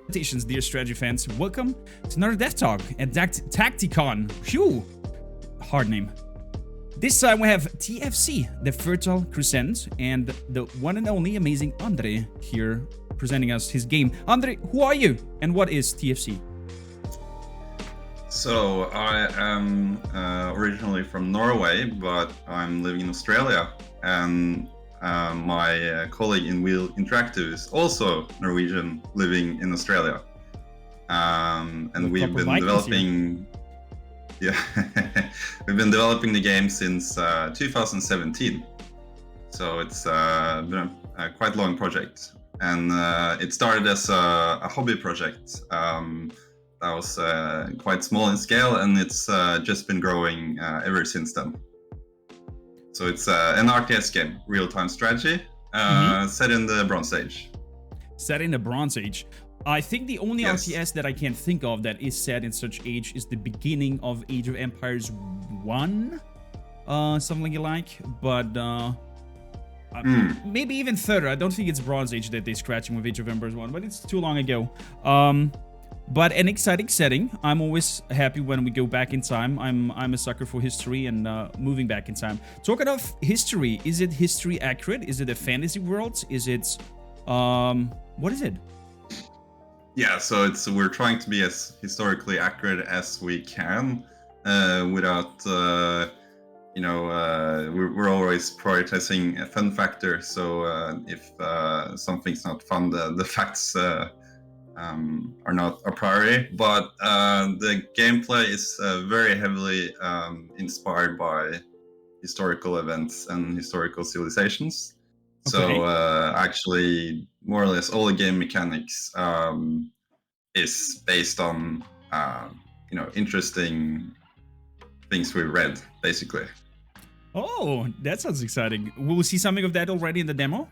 Salutations, dear strategy fans. Welcome to another Death Talk at Tacticon. Phew! Hard name. This time we have TFC, the Fertile Crescent, and the one and only amazing Andre here presenting us his game. Andre, who are you and what is TFC? So I am originally from Norway, but I'm living in Australia, and my colleague in Wheel Interactive is also Norwegian, living in Australia, and we've been developing. Yeah, we've been developing the game since 2017, so it's been a quite long project, and it started as a hobby project. That was quite small in scale, and it's just been growing ever since then. So it's an RTS game, real-time strategy, set in the Bronze Age. Set in the Bronze Age. I think the only Yes. RTS that I can think of that is set in such age is the beginning of Age of Empires 1, something like. But maybe even further. I don't think it's Bronze Age that they're scratching with Age of Empires 1, but it's too long ago. But an exciting setting. I'm always happy when we go back in time. I'm a sucker for history and moving back in time. Talking of history, is it history accurate? Is it a fantasy world? Is it what is it? Yeah, so we're trying to be as historically accurate as we can, without we're always prioritizing a fun factor. So if something's not fun, the facts are not a priority. But the gameplay is very heavily inspired by historical events and historical civilizations. Okay. So actually, more or less, all the game mechanics is based on interesting things we read, basically. Oh, that sounds exciting. Will we see something of that already in the demo?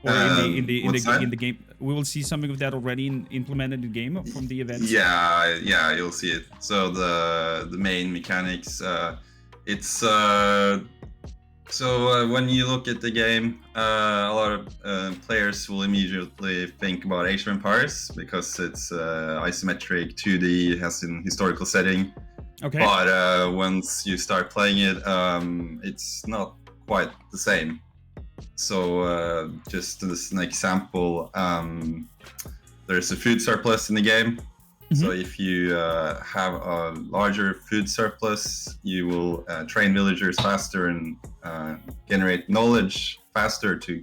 Or in the game? We will see something of that already implemented in the game from the events? Yeah, you'll see it. So the main mechanics, it's when you look at the game, a lot of players will immediately think about Age of Empires because it's isometric, 2D, has an historical setting. Okay. But once you start playing it, it's not quite the same. So just as an example, there's a food surplus in the game. So if you have a larger food surplus, you will train villagers faster and generate knowledge faster to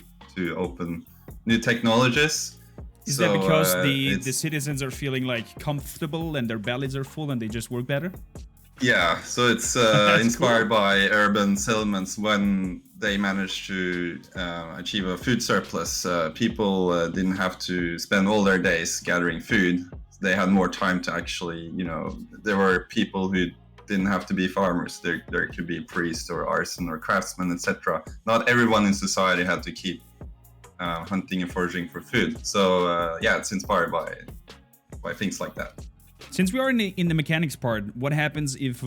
open new technologies. Is that because the citizens are feeling like comfortable and their bellies are full and they just work better? Yeah, so it's inspired by urban settlements. When they managed to achieve a food surplus, people didn't have to spend all their days gathering food. They had more time to actually, there were people who didn't have to be farmers. There could be priests or artisan or craftsmen, etc. Not everyone in society had to keep hunting and foraging for food. So it's inspired by things like that. Since we are in the mechanics part, what happens if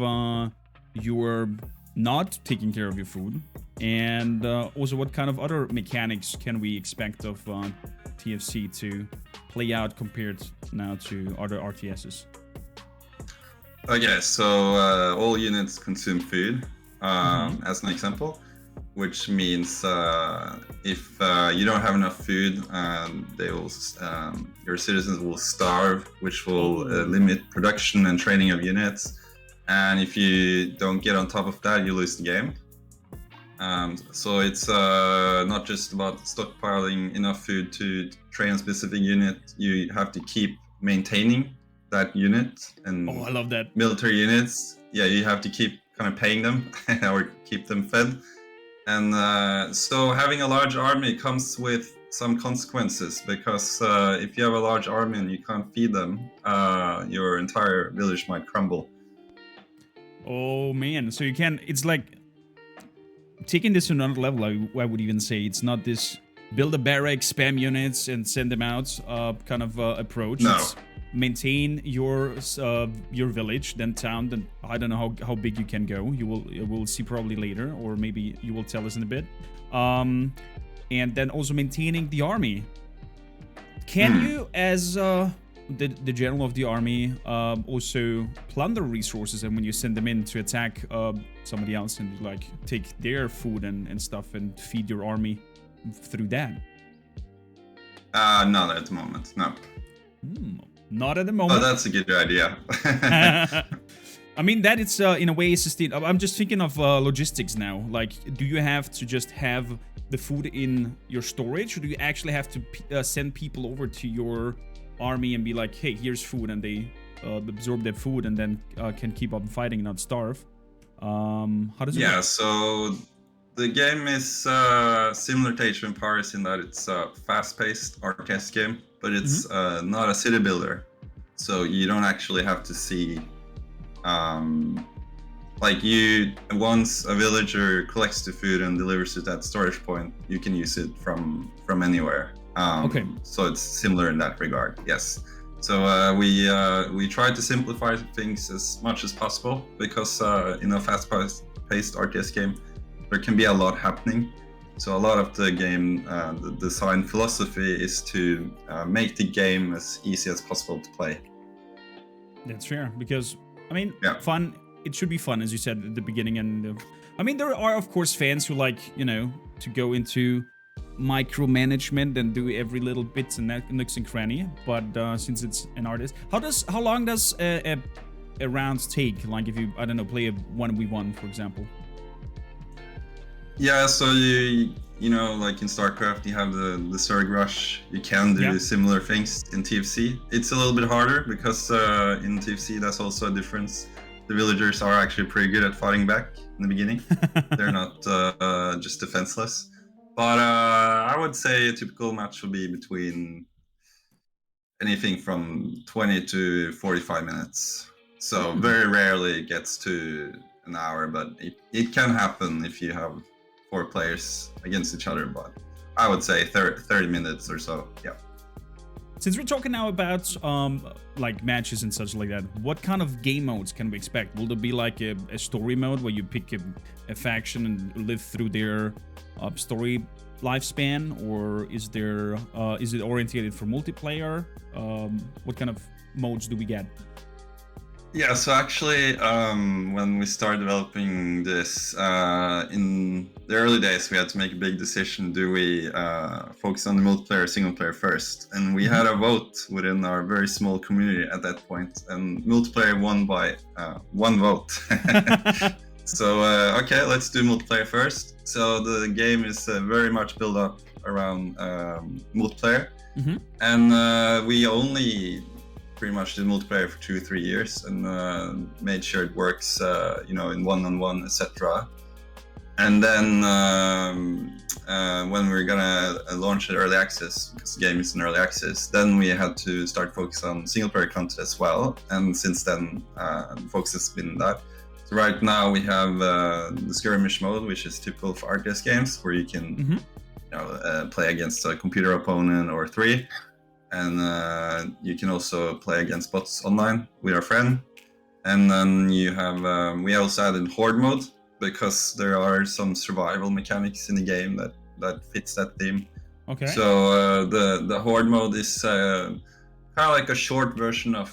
you're not taking care of your food? And also, what kind of other mechanics can we expect of TFC to play out compared now to other RTSs? Okay, so all units consume food, as an example, which means if you don't have enough food, your citizens will starve, which will limit production and training of units. And if you don't get on top of that, you lose the game. So it's not just about stockpiling enough food to train a specific unit. You have to keep maintaining that unit. And I love that. Military units, you have to keep kind of paying them or keep them fed. And so having a large army comes with some consequences, because if you have a large army and you can't feed them, your entire village might crumble. Oh man, so you can, it's like taking this to another level. I would even say it's not this build a barrack, spam units and send them out kind of approach. No. It's maintain your village, then town, then I don't know how big you can go. We'll see probably later, or maybe you will tell us in a bit. And then also maintaining the army. Can you, as the general of the army, also plunder resources, and when you send them in to attack somebody else and like take their food and stuff and feed your army through that? Not at the moment, no. Not at the moment. Oh, that's a good idea. I mean, that it's in a way sustainable. I'm just thinking of logistics now. Like, do you have to just have the food in your storage, or do you actually have to send people over to your army and be like, hey, here's food, and they absorb their food and then can keep on fighting and not starve? How does it work? So the game is similar to Age of Empires in that it's a fast-paced RTS game, but it's not a city builder. So you don't actually have to see like once a villager collects the food and delivers it at storage point, you can use it from anywhere. Okay. So it's similar in that regard, yes. So we try to simplify things as much as possible because in a fast-paced RTS game, there can be a lot happening. So a lot of the game, the design philosophy is to make the game as easy as possible to play. That's fair, because I mean, Yeah. fun. It should be fun, as you said at the beginning. And I mean, there are of course fans who like, you know, to go into micromanagement and do every little bits and nooks and cranny. But since it's an artist, how long does a round take? Like if you, I don't know, play a 1v1, for example. Yeah, so you know, like in StarCraft, you have the Zerg rush. You can do similar things in TFC. It's a little bit harder because in TFC, that's also a difference. The villagers are actually pretty good at fighting back in the beginning. They're not just defenseless. But I would say a typical match would be between anything from 20 to 45 minutes. So very rarely it gets to an hour, but it can happen if you have 4 players against each other. But I would say 30 minutes or so, yeah. Since we're talking now about like matches and such like that, what kind of game modes can we expect? Will there be like a story mode where you pick a faction and live through their story lifespan, or is it oriented for multiplayer? What kind of modes do we get? Yeah, so actually, when we started developing this, in the early days, we had to make a big decision. Do we focus on the multiplayer or single player first? And we had a vote within our very small community at that point, and multiplayer won by 1 vote. So, okay, let's do multiplayer first. So the game is very much built up around multiplayer. And we only pretty much did multiplayer for 2 or 3 years and made sure it works, you know, in one-on-one, etc. And then when we were gonna launch it early access, because the game is in early access, then we had to start focus on single-player content as well. And since then, the focus has been that. So right now we have the skirmish mode, which is typical for RTS games, where you can you know, play against a computer opponent or 3. And you can also play against bots online with our friend. And then you have, we also added horde mode, because there are some survival mechanics in the game that fits that theme. Okay. So the horde mode is kind of like a short version of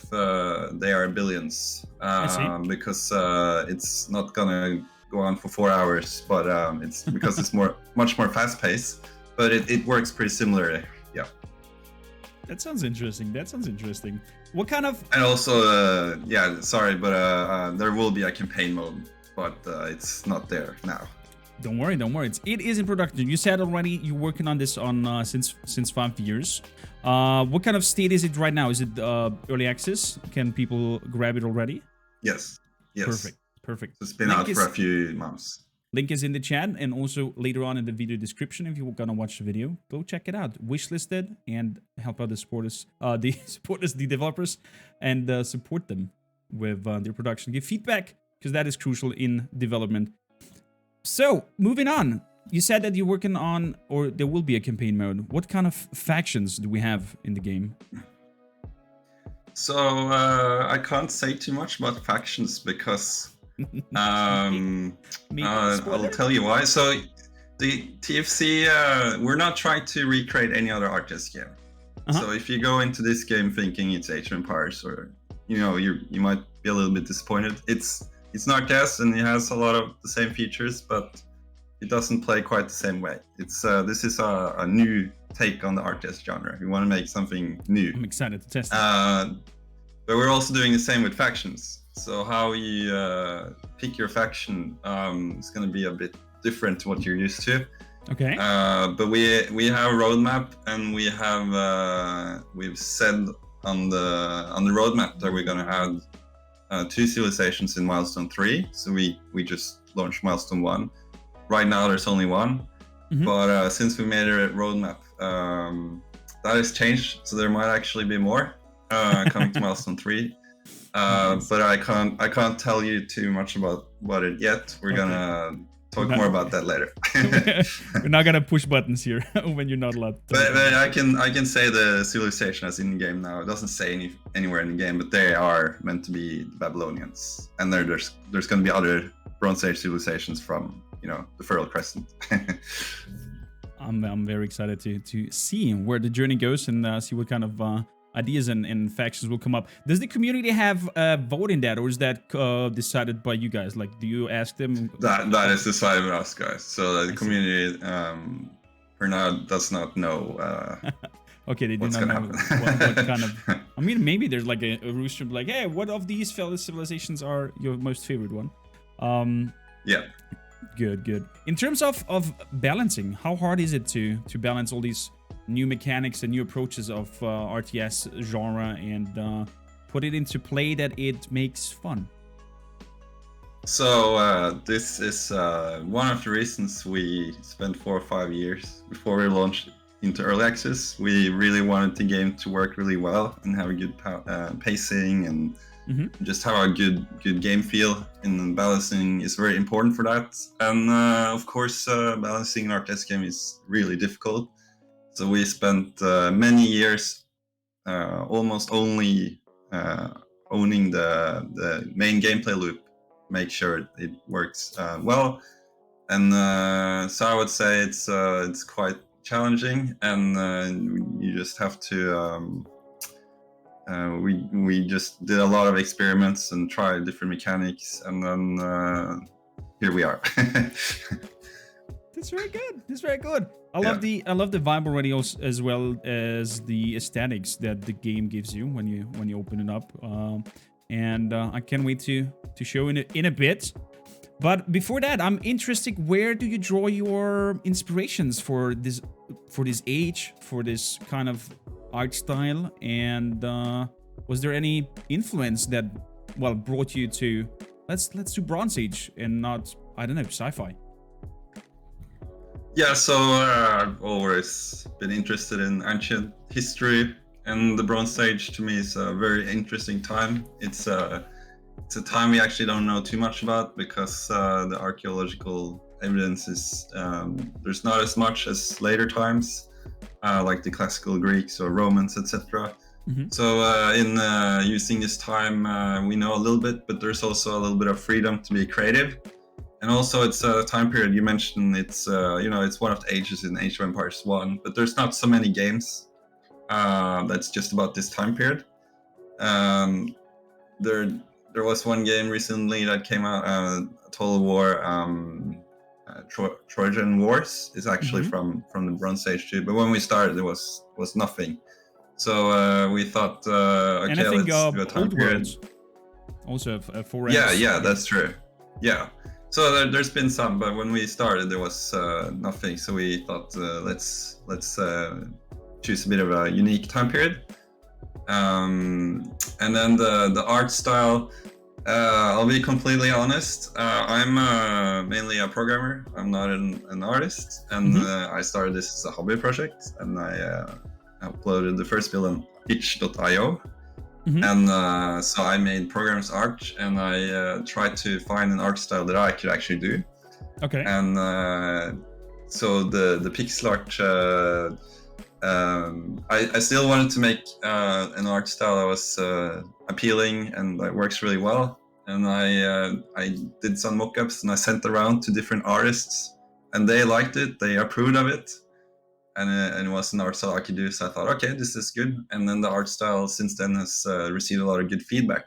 They Are Billions, because it's not gonna go on for 4 hours, but it's because it's much more fast paced, but it works pretty similarly. Yeah. That sounds interesting. What kind of... And also, yeah, sorry, but there will be a campaign mode, but it's not there now. Don't worry. It is in production. You said already you're working on this on since 5 years. What kind of state is it right now? Is it early access? Can people grab it already? Yes. Perfect. It's been out for a few months. Link is in the chat, and also later on in the video description if you're gonna watch the video. Go check it out. Wishlisted, and help out the supporters, the developers, and support them with their production. Give feedback, because that is crucial in development. So, moving on. You said that you're working on, or there will be a campaign mode. What kind of factions do we have in the game? So, I can't say too much about factions because I'll tell you why. So, the TFC, we're not trying to recreate any other RTS game. So if you go into this game thinking it's Age of Empires, or you might be a little bit disappointed. It's an RTS and it has a lot of the same features, but it doesn't play quite the same way. This is a new take on the RTS genre. We want to make something new. I'm excited to test it. But we're also doing the same with factions. So how you pick your faction is going to be a bit different to what you're used to. Okay. But we have a roadmap, and we've said on the roadmap that we're going to have 2 civilizations in milestone 3. So we just launched milestone 1. Right now there's only 1, but since we made a roadmap, that has changed. So there might actually be more coming to milestone 3. But I can't tell you too much about it yet. We're gonna talk more about that later. We're not gonna push buttons here when you're not allowed to. But I can say the civilization is in the game now. It doesn't say anywhere in the game, but they are meant to be the Babylonians, and there's going to be other Bronze Age civilizations from the Fertile Crescent. I'm very excited to see where the journey goes and see what kind of ideas and factions will come up. Does the community have a vote in that, or is that decided by you guys? Like, do you ask them? That is decided by us guys. So the community for now does not know. Okay, they do not know what kind of. I mean, maybe there's like a rooster like, hey, what of these civilizations are your most favorite one? Yeah. Good. In terms of balancing, how hard is it to balance all these new mechanics and new approaches of RTS genre and put it into play that it makes fun? So this is one of the reasons we spent 4 or 5 years before we launched into early access. We really wanted the game to work really well and have a good pacing and just have a good game feel, and balancing is very important for that. And of course, balancing an RTS game is really difficult. So we spent many years almost only owning the main gameplay loop, make sure it works well. And so I would say it's quite challenging, and you just have to. We just did a lot of experiments and tried different mechanics, and then here we are. That's very good. I love the vibe already, as well as the aesthetics that the game gives you when you open it up. And I can't wait to show in a bit. But before that, I'm interested. Where do you draw your inspirations for this age, for this kind of art style? And was there any influence that brought you to let's do Bronze Age and not, I don't know, sci-fi? Yeah, so I've always been interested in ancient history, and the Bronze Age to me is a very interesting time. It's a time we actually don't know too much about because the archaeological evidence is there's not as much as later times, like the classical Greeks or Romans, etc. So in using this time, we know a little bit, but there's also a little bit of freedom to be creative. And also, it's a time period you mentioned. It's it's one of the ages in Age of Empires 1, but there's not so many games that's just about this time period. There was one game recently that came out, Total War, Trojan Wars is actually from the Bronze Age too. But when we started, there was nothing. So we thought, okay, and I think, let's do a time period. Also, for yeah, that's true. Yeah. So there's been some, but when we started, there was nothing. So we thought, let's choose a bit of a unique time period. And then the art style, I'll be completely honest. I'm mainly a programmer. I'm not an artist. And I started this as a hobby project, and I uploaded the first build on itch.io. And so I made programs art, and I tried to find an art style that I could actually do. Okay. And so the pixel art, I still wanted to make an art style that was appealing and that works really well. And I did some mock-ups and I sent around to different artists, and they liked it. They approved of it. and it was an art style I could do. So I thought, okay, this is good. And then the art style since then has received a lot of good feedback.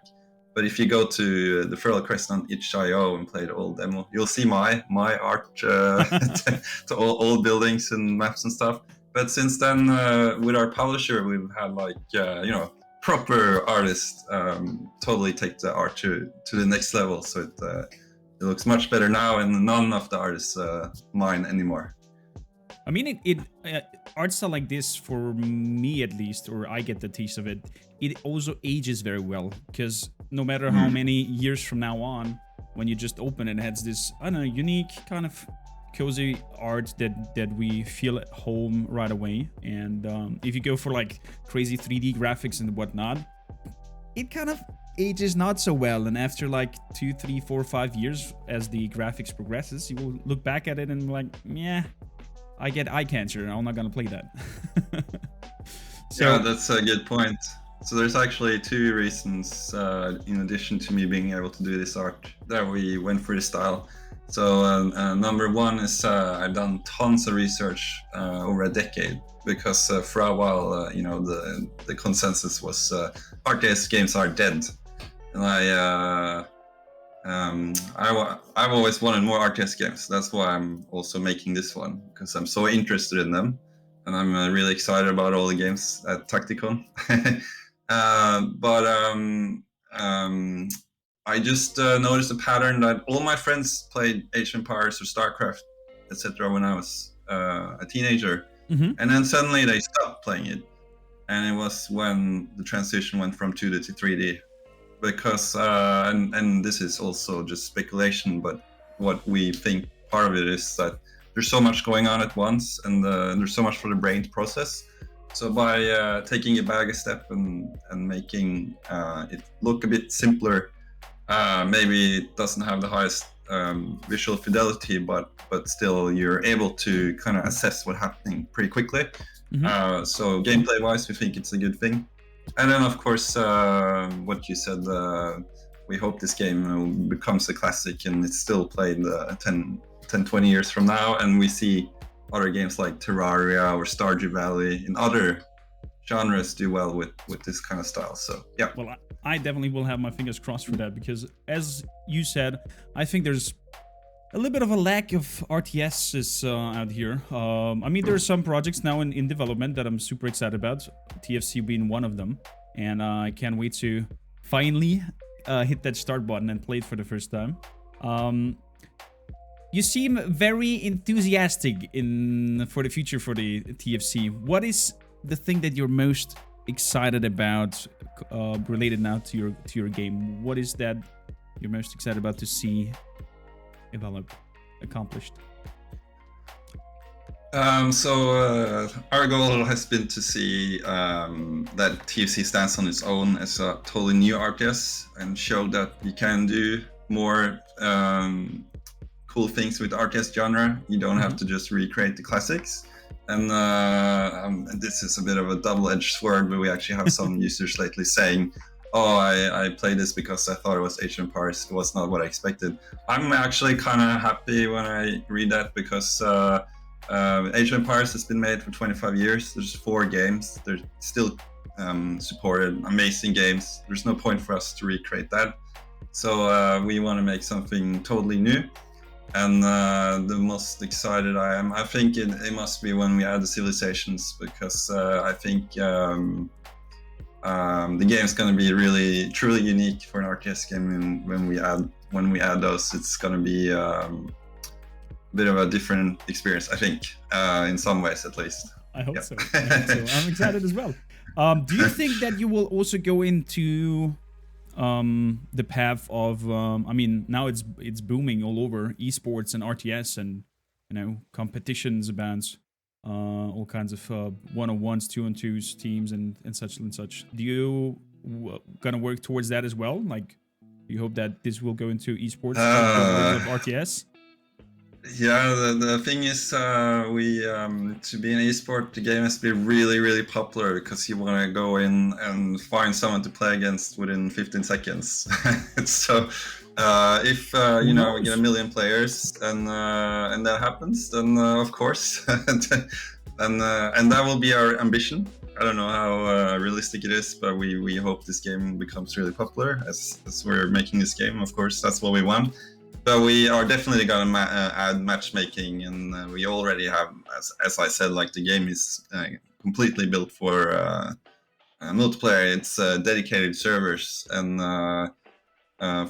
But if you go to the Fertile Crescent on itch.io and play the old demo, you'll see my art to all buildings and maps and stuff. But since then, with our publisher, we've had like proper artists totally take the art to the next level. So it looks much better now, and none of the artists mine anymore. I mean, art style like this, for me at least, or I get the taste of it, it also ages very well, because no matter how many years from now on, when you just open it, it has this, I don't know, unique kind of cozy art that we feel at home right away. And if you go for like crazy 3D graphics and whatnot, it kind of ages not so well. And after like 2, 3, 4, 5 years, as the graphics progresses, you will look back at it and be like, yeah, I get eye cancer. I'm not gonna play that. Yeah, that's a good point. So there's actually 2 reasons, in addition to me being able to do this art, that we went for this style. So number 1 is I've done tons of research over a decade, because for a while, the consensus was RTS games are dead, and I've always wanted more RTS games. That's why I'm also making this one, because I'm so interested in them, and I'm really excited about all the games at Tacticon. I just noticed a pattern that all my friends played Age of Empires or StarCraft, etc. when I was a teenager, and then suddenly they stopped playing it, and it was when the transition went from 2D to 3D. Because and this is also just speculation, but what we think part of it is that there's so much going on at once, and there's so much for the brain to process. So by taking it back a step and making it look a bit simpler, maybe it doesn't have the highest visual fidelity, but still you're able to kind of assess what's happening pretty quickly. So gameplay wise, we think it's a good thing. And then, of course, what you said, we hope this game becomes a classic and it's still played 10, 20 years from now. And we see other games like Terraria or Stardew Valley in other genres do well with this kind of style. So, yeah. Well, I definitely will have my fingers crossed for that, because, as you said, I think there's a little bit of a lack of RTSs out here. I mean, there are some projects now in development that I'm super excited about, TFC being one of them, and I can't wait to finally hit that start button and play it for the first time. You seem very enthusiastic for the future for the TFC. What is the thing that you're most excited about related now to your game? What is that you're most excited about to see developed, accomplished? So our goal has been to see that TFC stands on its own as a totally new RTS and show that you can do more cool things with the RTS genre. You don't have to just recreate the classics. And this is a bit of a double-edged sword, but we actually have some users lately saying, oh, I played this because I thought it was Age of Empires. It was not what I expected. I'm actually kind of happy when I read that, because Age of Empires has been made for 25 years. There's 4 games. They're still supported. Amazing games. There's no point for us to recreate that. So we want to make something totally new. And the most excited I am, I think it must be when we add the civilizations, because I think the game is going to be really, truly unique for an RTS game. And when we add those, it's going to be a bit of a different experience, I think, in some ways at least. I hope so. I'm excited as well. Do you think that you will also go into the path of I mean, now it's booming all over, esports and RTS, and competitions about all kinds of 1-on-1s, 2-on-2s teams and such and such. Do you gonna work towards that as well? Like, do you hope that this will go into esports of RTS? Yeah, the thing is, we to be an esport, the game has to be really, really popular, because you want to go in and find someone to play against within 15 seconds. So if we get 1 million players and that happens, then of course and that will be our ambition. I don't know how realistic it is, but we hope this game becomes really popular as we're making this game. Of course, that's what we want. But we are definitely going to add matchmaking, and we already have, as I said, like the game is completely built for multiplayer. It's dedicated servers, and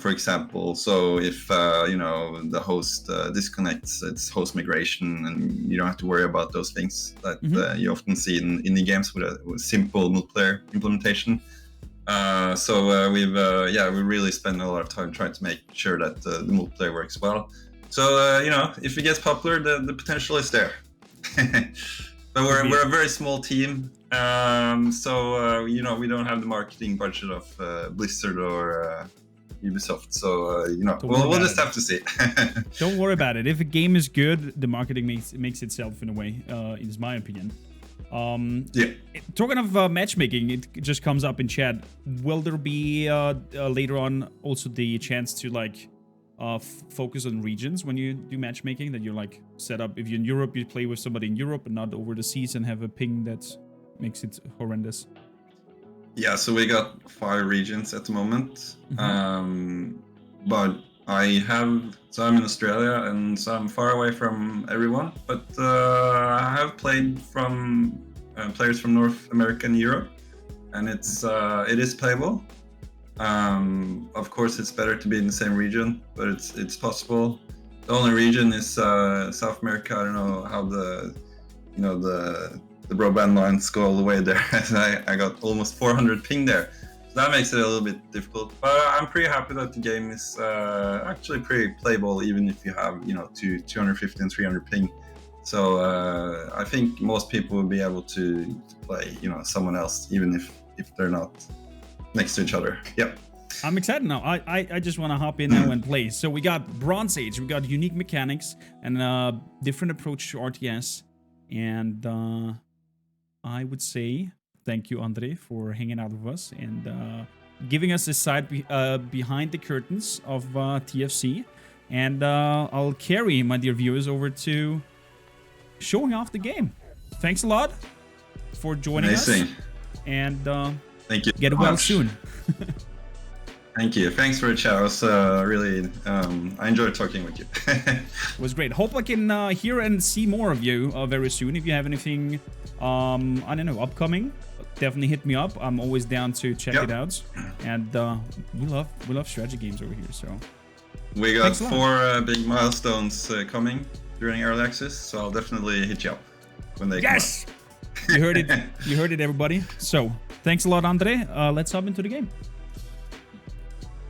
for example, so if the host disconnects, it's host migration, and you don't have to worry about those things that you often see in indie games with a simple multiplayer implementation. We really spend a lot of time trying to make sure that the multiplayer works well. So if it gets popular, the potential is there. But we're a very small team, we don't have the marketing budget of Blizzard or Ubisoft. So we'll just have to see. Don't worry about it. If a game is good, the marketing makes itself in a way. Is my opinion. Talking of matchmaking, it just comes up in chat. Will there be later on also the chance to like focus on regions when you do matchmaking? That you're like set up, if you're in Europe, you play with somebody in Europe and not over the seas and have a ping that makes it horrendous. Yeah, so we got 5 regions at the moment. But I'm in Australia, and so I'm far away from everyone. But I have played from players from North America and Europe, and it is playable. Of course, it's better to be in the same region, but it's possible. The only region is South America. I don't know how the broadband lines go all the way there. I got almost 400 ping there. So that makes it a little bit difficult. But I'm pretty happy that the game is actually pretty playable, even if you have 250 and 300 ping. So I think most people will be able to play someone else, even if they're not next to each other. Yep. I'm excited now. I just want to hop in now and play. So we got Bronze Age, we got unique mechanics and a different approach to RTS. And I would say thank you, Andre, for hanging out with us and giving us a side behind the curtains of TFC. And I'll carry my dear viewers over to showing off the game. Thanks a lot for joining us. And thank you. Get well soon. Thank you. Thanks for the chat. It was really, I enjoyed talking with you. It was great. Hope I can hear and see more of you very soon. If you have anything, I don't know, upcoming, definitely hit me up. I'm always down to check it out. And we love strategy games over here. So we got 4 big milestones coming during early access, so I'll definitely hit you up when they come out. You heard it. You heard it, everybody. So thanks a lot, Andre. Let's hop into the game.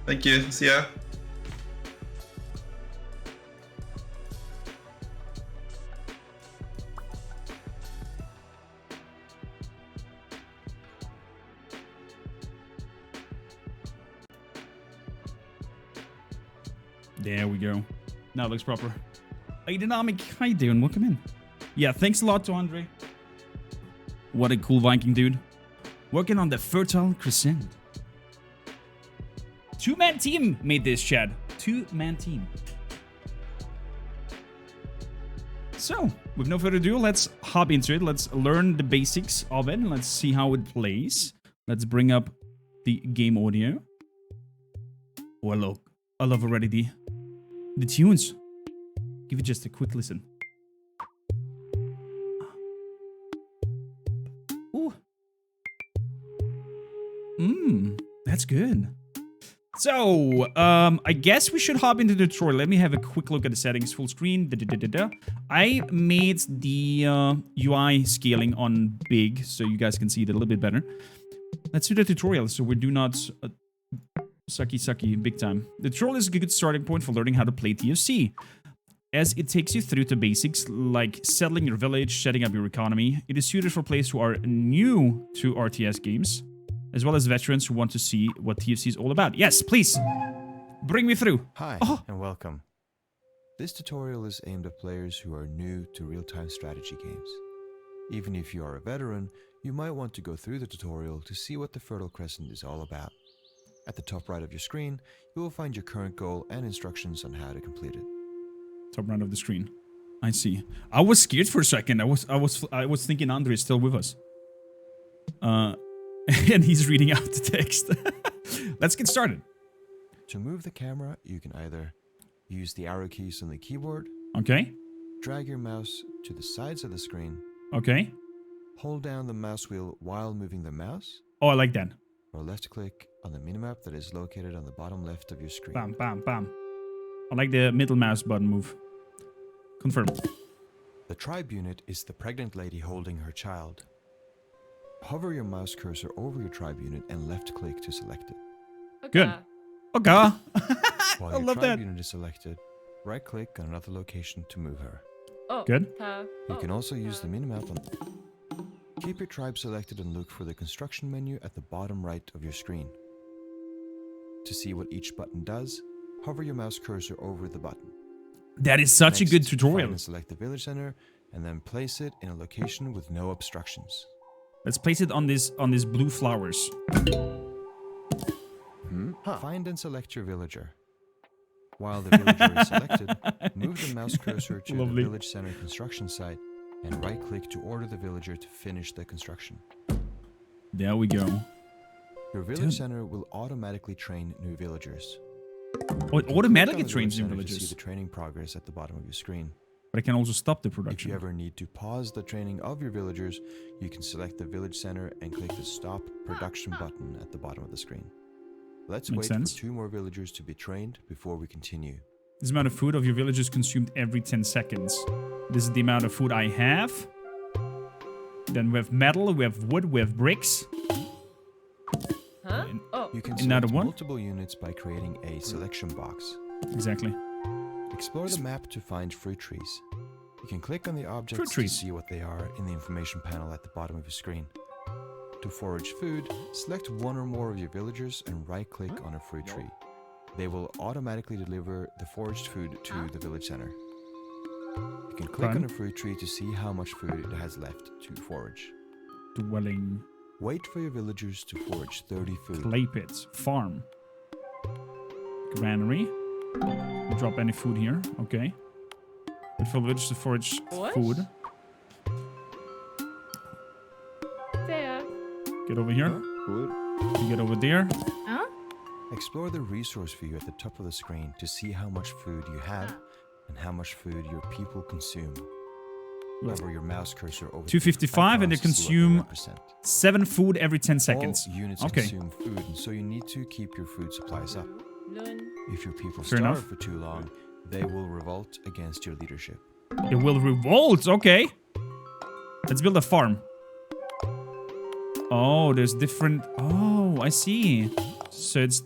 Thank you. See ya. There we go. Now it looks proper. Hey, Dynamic. How you doing? Welcome in. Yeah, thanks a lot to Andre. What a cool Viking dude. Working on the Fertile Crescent. 2-man team made this, Chad. 2-man team. So, with no further ado, let's hop into it. Let's learn the basics of it. And let's see how it plays. Let's bring up the game audio. Oh, I love already the tunes. Give it just a quick listen. Ooh. That's good. So, I guess we should hop into the tutorial. Let me have a quick look at the settings. Full screen. I made the UI scaling on big, so you guys can see it a little bit better. Let's do the tutorial, so we do not sucky big time. The tutorial is a good starting point for learning how to play TFC, as it takes you through the basics like settling your village, setting up your economy. It is suited for players who are new to RTS games, as well as veterans who want to see what TFC is all about. Yes, please, bring me through. Hi, and welcome. This tutorial is aimed at players who are new to real-time strategy games. Even if you are a veteran, you might want to go through the tutorial to see what the Fertile Crescent is all about. At the top right of your screen, you will find your current goal and instructions on how to complete it. Top right of the screen. I see. I was scared for a second. I was thinking Andre is still with us. And he's reading out the text. Let's get started. To move the camera, you can either use the arrow keys on the keyboard, Okay. drag your mouse to the sides of the screen, Okay. hold down the mouse wheel while moving the mouse, Oh, I like that. or left click on the minimap that is located on the bottom left of your screen. Bam, bam, bam. I like the middle mouse button move. Confirm. The tribe unit is the pregnant lady holding her child. Hover your mouse cursor over your tribe unit and left click to select it. Good. Okay. While I your love tribe that. unit is selected, right click on another location to move her. Good. You can also use the minimap on... Keep your tribe selected and look for the construction menu at the bottom right of your screen. To see what each button does, hover your mouse cursor over the button. That is such a Next, good find tutorial. and select the village center, and then place it in a location with no obstructions. Let's place it on this blue flowers. Find and select your villager. While the villager is selected, move the mouse cursor to Lovely. the village center construction site and right-click to order the villager to finish the construction. There we go. Your village center will automatically train new villagers. Oh, it Click automatically on the trains new village center to see villagers. the training progress at the bottom of your screen. But I can also stop the If you production. ever need to pause the training of your villagers, you can select the village center and click the Stop Production button at the bottom of the screen. Let's Makes wait sense. for 2 more villagers to be trained before we continue. This amount of food of your villagers consumed every 10 seconds. This is the amount of food I have. Then we have metal, we have wood, we have bricks. Huh? Oh. You can Another select one? multiple units by creating a selection box. Exactly. Explore the map to find fruit trees. You can click on the objects to trees. see what they are in the information panel at the bottom of your screen. To forage food, select one or more of your villagers and right-click on a fruit tree. They will automatically deliver the foraged food to the village center. You can click Fun. on a fruit tree to see how much food it has left to forage. Dwelling. Wait for your villagers to forage 30 food. Clay pits. Farm. Granary. Drop any food here. Okay. Wait for villagers to forage What? food. There. Get over here. Food. You get over there. Explore the resource view at the top of the screen to see how much food you have and how much food your people consume. Hover your mouse cursor over 255 and they icons to see what consume represent. 7 food every 10 seconds. All units Okay. consume food, and so you need to keep your food supplies up. Learn. If your people Fair starve enough. for too long, they will revolt against your leadership. It will revolt. Okay. Let's build a farm. Oh, there's different... Oh, I see. So it's...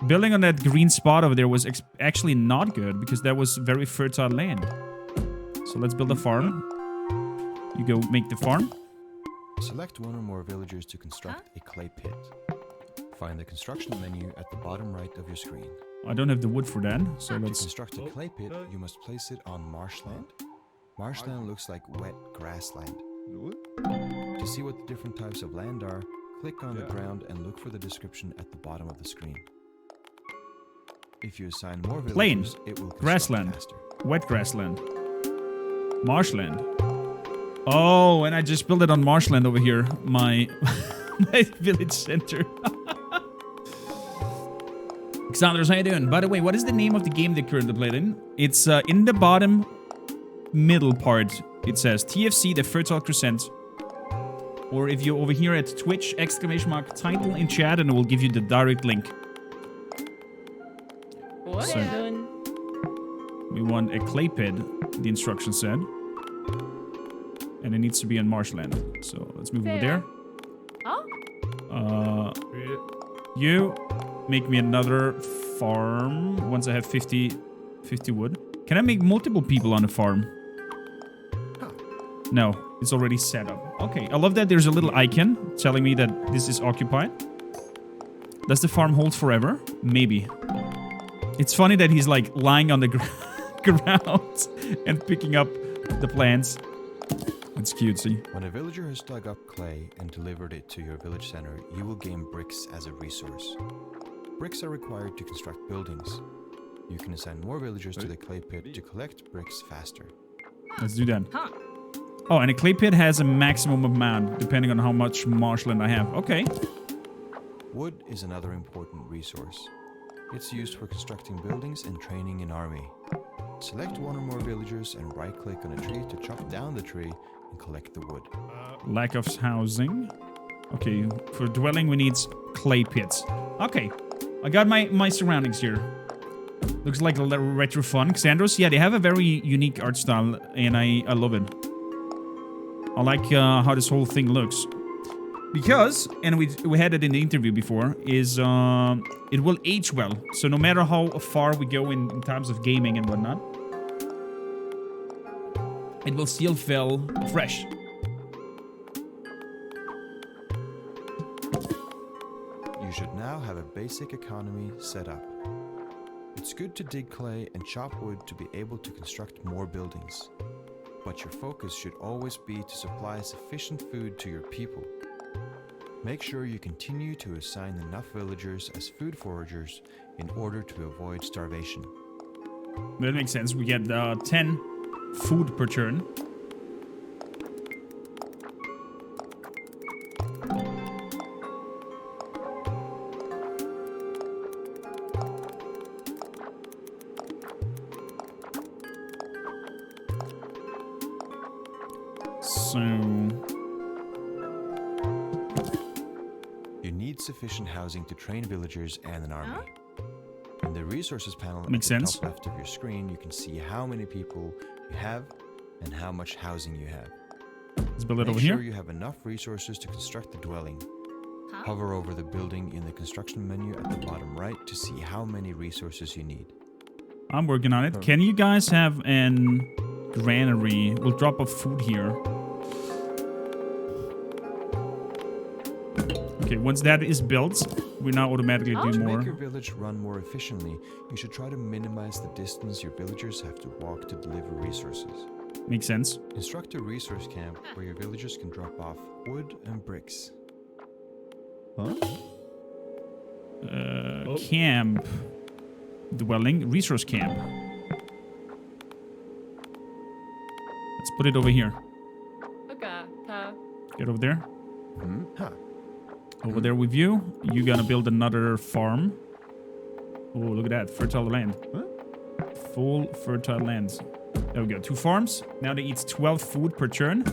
Building on that green spot over there was actually not good because that was very fertile land. So let's build a farm. You go make the farm. Select one or more villagers to construct a clay pit. Find the construction menu at the bottom right of your screen. I don't have the wood for that. So To let's... construct a clay pit, you must place it on marshland. Marshland looks like wet grassland. To see what the different types of land are, click on the ground and look for the description at the bottom of the screen. If you assign more villagers, Plain. it will construct Grassland. faster. Wet grassland. Marshland. Oh, and I just built it on marshland over here. My, my village center. Xandros, how you doing? By the way, what is the name of the game they currently played in? It's in the bottom middle part. It says TFC, the Fertile Crescent. Or if you're over here at Twitch, ! Title in chat and it will give you the direct link. What? So- Learn. We want a clay pit, the instruction said. And it needs to be in marshland. So let's move over there. Oh? You make me another farm once I have 50 wood. Can I make multiple people on a farm? No, it's already set up. Okay, I love that there's a little icon telling me that this is occupied. Does the farm hold forever? Maybe. It's funny that he's like lying on the ground and picking up the plants. It's cutesy. When a villager has dug up clay and delivered it to your village center, you will gain bricks as a resource. Bricks are required to construct buildings. You can assign more villagers to the clay pit to collect bricks faster. Let's do that. Oh, and a clay pit has a maximum amount, depending on how much marshland I have. Okay. Wood is another important resource. It's used for constructing buildings and training an army. Select one or more villagers and right-click on a tree to chop down the tree and collect the wood. Lack of housing. Okay, for dwelling we need clay pits. Okay, I got my surroundings here. Looks like a little retro fun. Xandros, yeah, they have a very unique art style, and I love it. I like how this whole thing looks. Because, and we had it in the interview before, is it will age well. So no matter how far we go in terms of gaming and whatnot, it will still feel fresh. You should now have a basic economy set up. It's good to dig clay and chop wood to be able to construct more buildings. But your focus should always be to supply sufficient food to your people. Make sure you continue to assign enough villagers as food foragers in order to avoid starvation. That makes sense. We get 10 food per turn. So you need sufficient housing to train villagers and an army. In the resources panel Makes at the sense. top left of your screen, you can see how many people you have and how much housing you have. let's build it Make over sure here. you have enough resources to construct the dwelling. Hover over the building in the construction menu at the bottom right to see how many resources you need. I'm working on it. Can you guys have an granary? We'll drop off food here. Okay, once that is built, we now automatically do To more. make your village run more efficiently, you should try to minimize the distance your villagers have to walk to deliver resources. Makes sense. Construct a resource camp where your villagers can drop off wood and bricks. Camp. Dwelling. Resource camp. Let's put it over here. Get over there. Huh. Over there with you. You gonna build another farm. Oh, look at that. Fertile land. Full fertile lands. There we go. 2 farms. Now they eat 12 food per turn.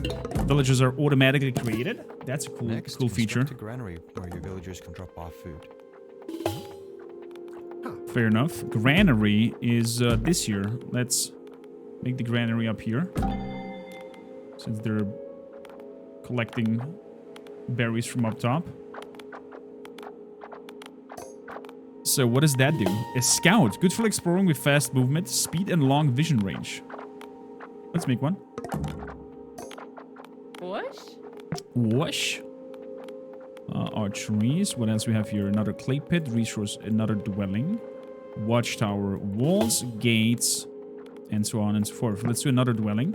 Villages are automatically created. That's a cool, Next, cool feature. construct a granary where your villagers can drop off food. Fair enough. Granary is this year. Let's make the granary up here. Since they're collecting berries from up top. So what does that do? A scout. Good for exploring with fast movement, speed, and long vision range. Let's make one. Whoosh. Archeries. What else we have here? Another clay pit. Resource. Another dwelling. Watchtower. Walls. Gates. And so on and so forth. Let's do another dwelling.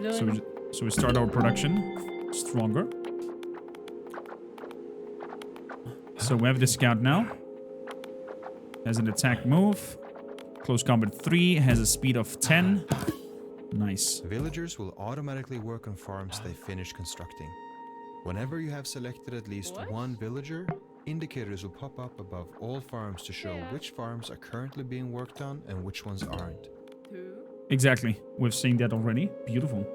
So we start our production stronger. So we have the scout now. Has an attack move. Close combat 3. Has a speed of 10. Nice. Villagers will automatically work on farms they finish constructing. Whenever you have selected at least one villager, indicators will pop up above all farms to show which farms are currently being worked on and which ones aren't. Exactly. We've seen that already. Beautiful.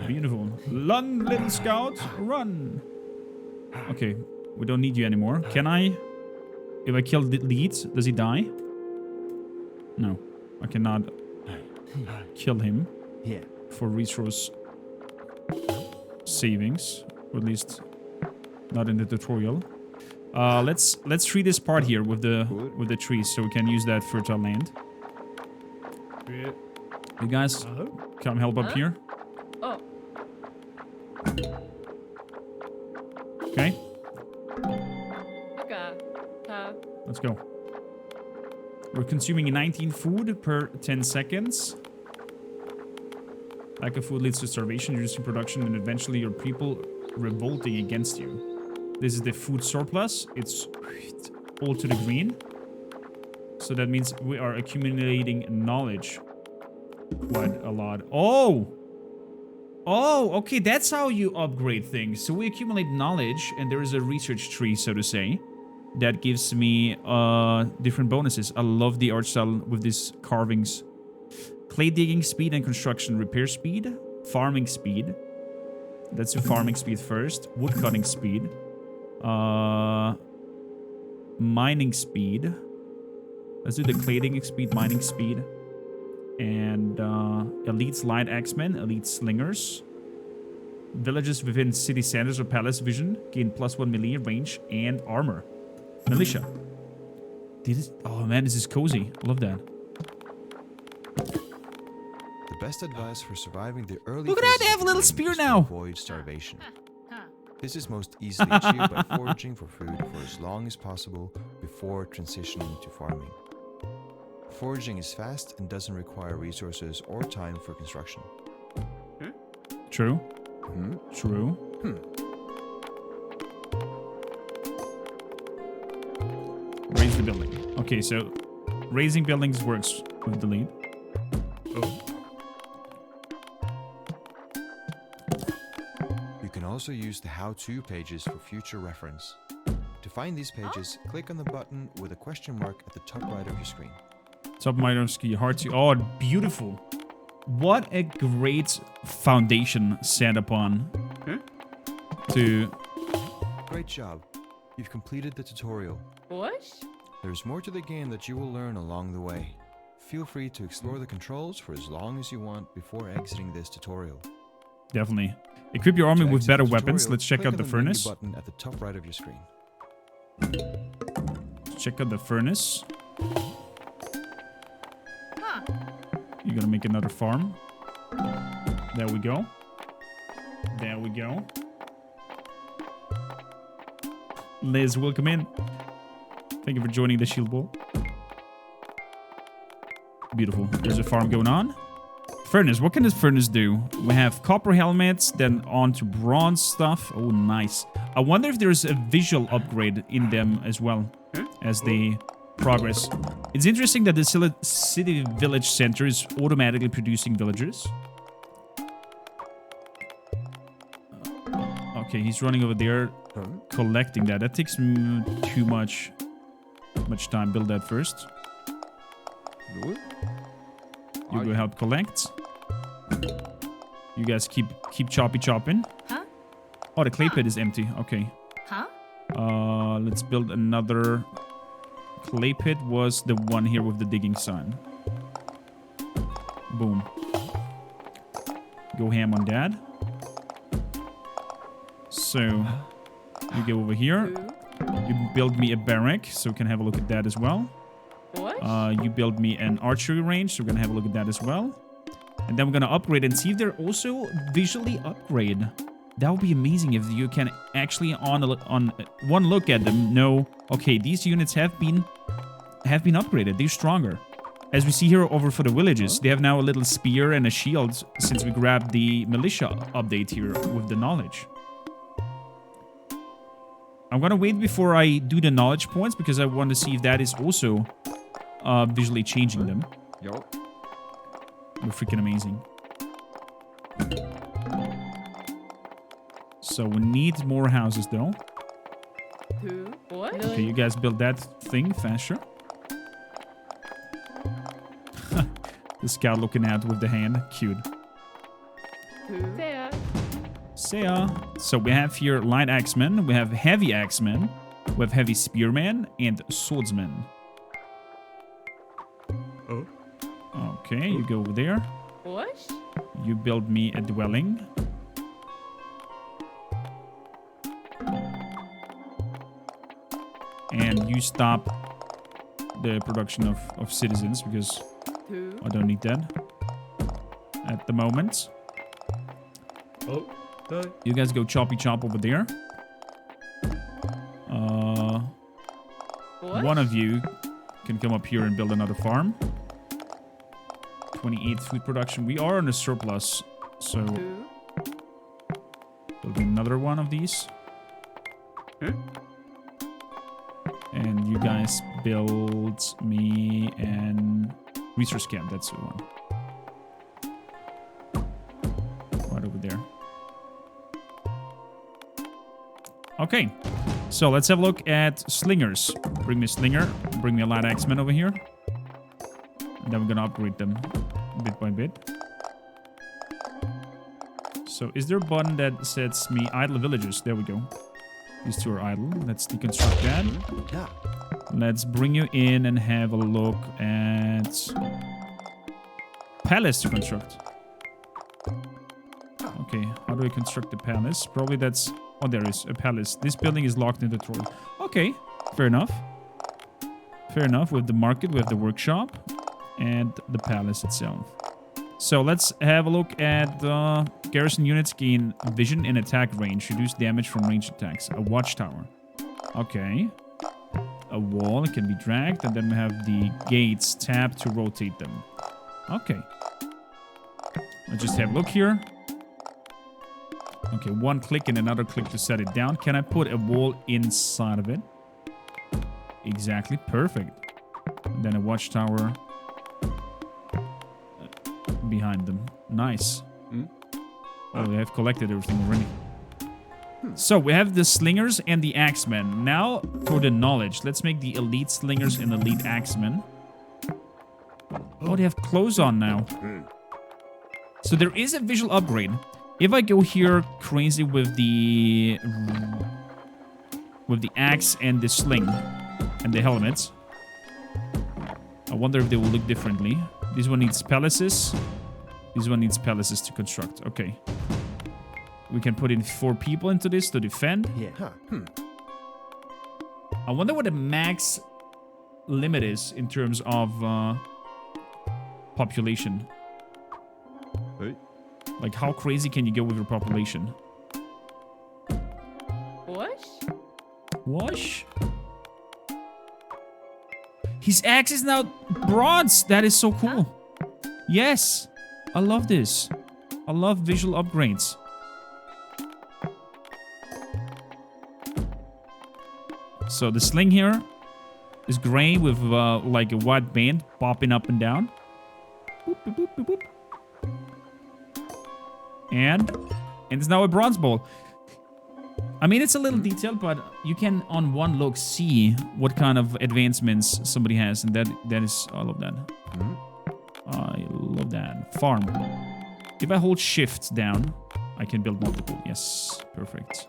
Beautiful. Run, little scout. Run. Okay. We don't need you anymore. Can I? If I kill the lead, does he die? No. I cannot kill him. Yeah. For resource savings. Or at least not in the tutorial. Let's treat this part here with the trees so we can use that fertile land. You guys come help up here. Okay. Let's go. We're consuming 19 food per 10 seconds. Lack of food leads to starvation, reducing production, and eventually your people revolting against you. This is the food surplus. It's all to the green. So So that means we are accumulating knowledge quite a lot. Oh! Oh, okay, that's how you upgrade things. So we accumulate knowledge, and there is a research tree, so to say, that gives me different bonuses. I love the art style with these carvings. Clay digging speed and construction repair speed. Farming speed. Let's do farming speed first. Wood cutting speed. Mining speed. Let's do the clay digging speed, mining speed. And elite light axemen, elite slingers. Villages within city centers or palace vision gain +1 melee range and armor. Militia. Oh man, this is cozy. I love that. The best advice for surviving the early Look at that, phases they have of a little the game spear is to now. Avoid starvation. This is most easily achieved by foraging for food for as long as possible before transitioning to farming. Foraging is fast and doesn't require resources or time for construction. True. True. Raise the building. Okay, so raising buildings works with the lead. You can also use the how-to pages for future reference. To find these pages, click on the button with a question mark at the top right of your screen. Top minor ski hard to. Oh, beautiful. What a great foundation set upon to. Great job. You've completed the tutorial. What? There's more to the game that you will learn along the way. Feel free to explore the controls for as long as you want before exiting this tutorial. Definitely. Equip your army To with exit better the weapons. tutorial, Let's check click out on the menu furnace. button at the top right of your screen. Check out the furnace. You're gonna make another farm. There we go. There we go. Liz, welcome in. Thank you for joining the shield wall. Beautiful. There's a farm going on. Furnace. What can this furnace do? We have copper helmets, then on to bronze stuff. Oh, nice. I wonder if there's a visual upgrade in them as well as they progress. It's interesting that the city village center is automatically producing villagers. Okay, he's running over there collecting that. That takes too much time. Build that first. You go help collect. You guys keep chopping. Huh? Oh, the clay pit is empty. Okay. Huh? Let's build another. Clay pit was the one here with the digging sign. Boom. Go ham on that. So, you go over here. You build me a barrack, so we can have a look at that as well. What? You build me an archery range, so we're gonna have a look at that as well. And then we're gonna upgrade and see if they're also visually upgrade. That would be amazing if you can actually on one look at them know, okay, these units have been upgraded. They're stronger. As we see here over for the villages, they have now a little spear and a shield since we grabbed the militia update here with the knowledge. I'm gonna wait before I do the knowledge points because I want to see if that is also visually changing them. They're freaking amazing. So we need more houses though. Who? What? Okay, you guys build that thing faster. The scout looking out with the hand. Cute. Who? There. Saya. So we have here light axemen, we have heavy axemen, we have heavy spearmen, and swordsmen. Oh. Okay, you go over there. What? You build me a dwelling. And you stop the production of citizens because Who? I don't need that at the moment. Oh, die. You guys go choppy chop over there. What? One of you can come up here and build another farm. 28 food production. We are on a surplus, so Who? there'll be another one of these. And you guys build me an resource camp. That's the one. Right over there. Okay. So let's have a look at slingers. Bring me a slinger. Bring me a light axeman over here. And then we're gonna upgrade them bit by bit. So is there a button that sets me idle villagers? There we go. These two are idle. Let's deconstruct that. Yeah. Let's bring you in and have a look at palace to construct. Okay, how do I construct the palace? Probably that's... Oh, there is a palace. This building is locked in the tutorial. Okay, fair enough. Fair enough. We have the market, we have the workshop, and the palace itself. So let's have a look at garrison units gain vision and attack range. Reduce damage from ranged attacks. A watchtower. Okay. A wall can be dragged, and then we have the gates tapped to rotate them. Okay. Let's just have a look here. Okay, one click and another click to set it down. Can I put a wall inside of it? Exactly, perfect. And then a watchtower behind them. Nice. Oh, they have collected everything already. So we have the slingers and the axemen. Now for the knowledge. Let's make the elite slingers and elite axemen. Oh, they have clothes on now. So there is a visual upgrade. If I go here crazy with the axe and the sling and the helmets, I wonder if they will look differently. This one needs palaces. This one needs palaces to construct. Okay. We can put in 4 people into this to defend. Yeah. I wonder what the max limit is in terms of population. Hey. Like, how crazy can you go with your population? Wash? Wash? His axe is now bronze. That is so cool. Yes. I love this. I love visual upgrades. So the sling here is gray with like a white band popping up and down. Boop, boop, boop, boop, boop. And it's now a bronze ball. I mean, it's a little detailed, but you can on one look see what kind of advancements somebody has, and that is all of that. I love that. Farm. If I hold shift down, I can build multiple. Yes, perfect.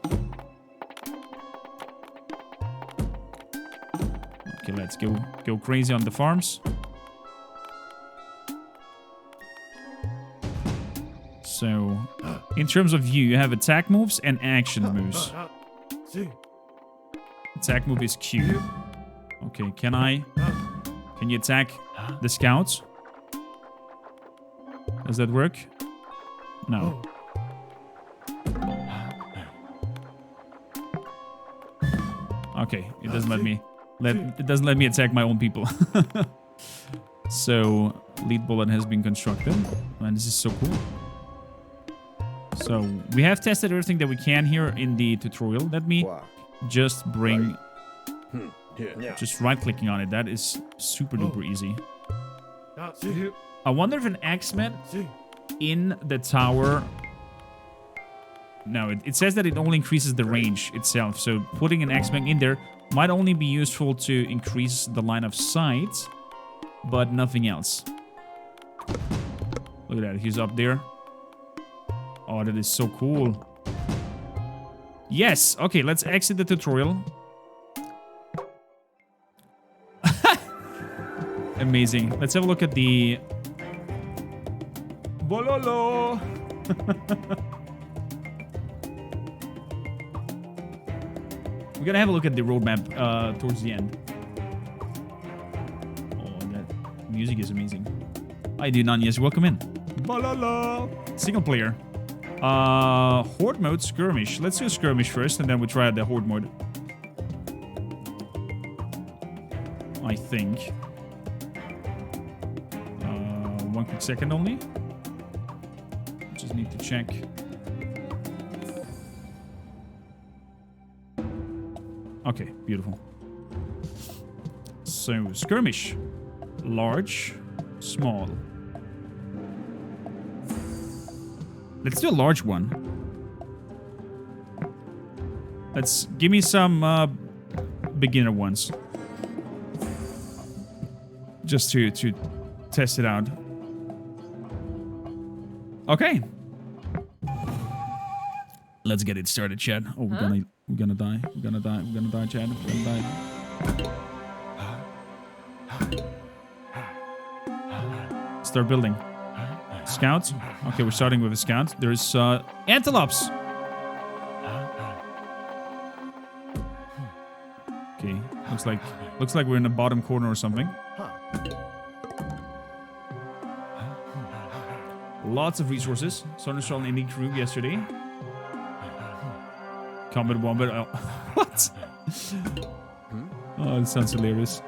Okay, let's go crazy on the farms. So, in terms of view, you have attack moves and action moves. Attack move is Q. Okay, can you attack the scouts? Does that work? No. Okay, it doesn't let me attack my own people. So, lead bullet has been constructed. And this is so cool. So, we have tested everything that we can here in the tutorial. Let me just bring... Just right-clicking on it. That is super duper easy. I wonder if an X-Men in the tower... No, it says that it only increases the range itself. So, putting an X-Men in there might only be useful to increase the line of sight, but nothing else. Look at that. He's up there. Oh, that is so cool. Yes. Okay, let's exit the tutorial. Amazing. Let's have a look at the... Bololo! We're gonna have a look at the roadmap towards the end. Oh, that music is amazing. Hi, Dunanyas. Welcome in. Bololo! Single player. Horde mode, skirmish. Let's do skirmish first, and then we try out the horde mode. I think. 1 quick second only. Just need to check. Okay, beautiful. So, skirmish. Large, small. Let's do a large one. Let's give me some beginner ones. Just to test it out. Okay. Let's get it started, Chad. Oh, we're gonna die. We're gonna die, Chad. We're gonna die. Start building. Scouts. Okay, we're starting with a scout. There's antelopes. Okay, looks like we're in the bottom corner or something. Lots of resources. Thunderstorm in the crew yesterday. Combat Wombat. Oh, what? Oh, that sounds hilarious.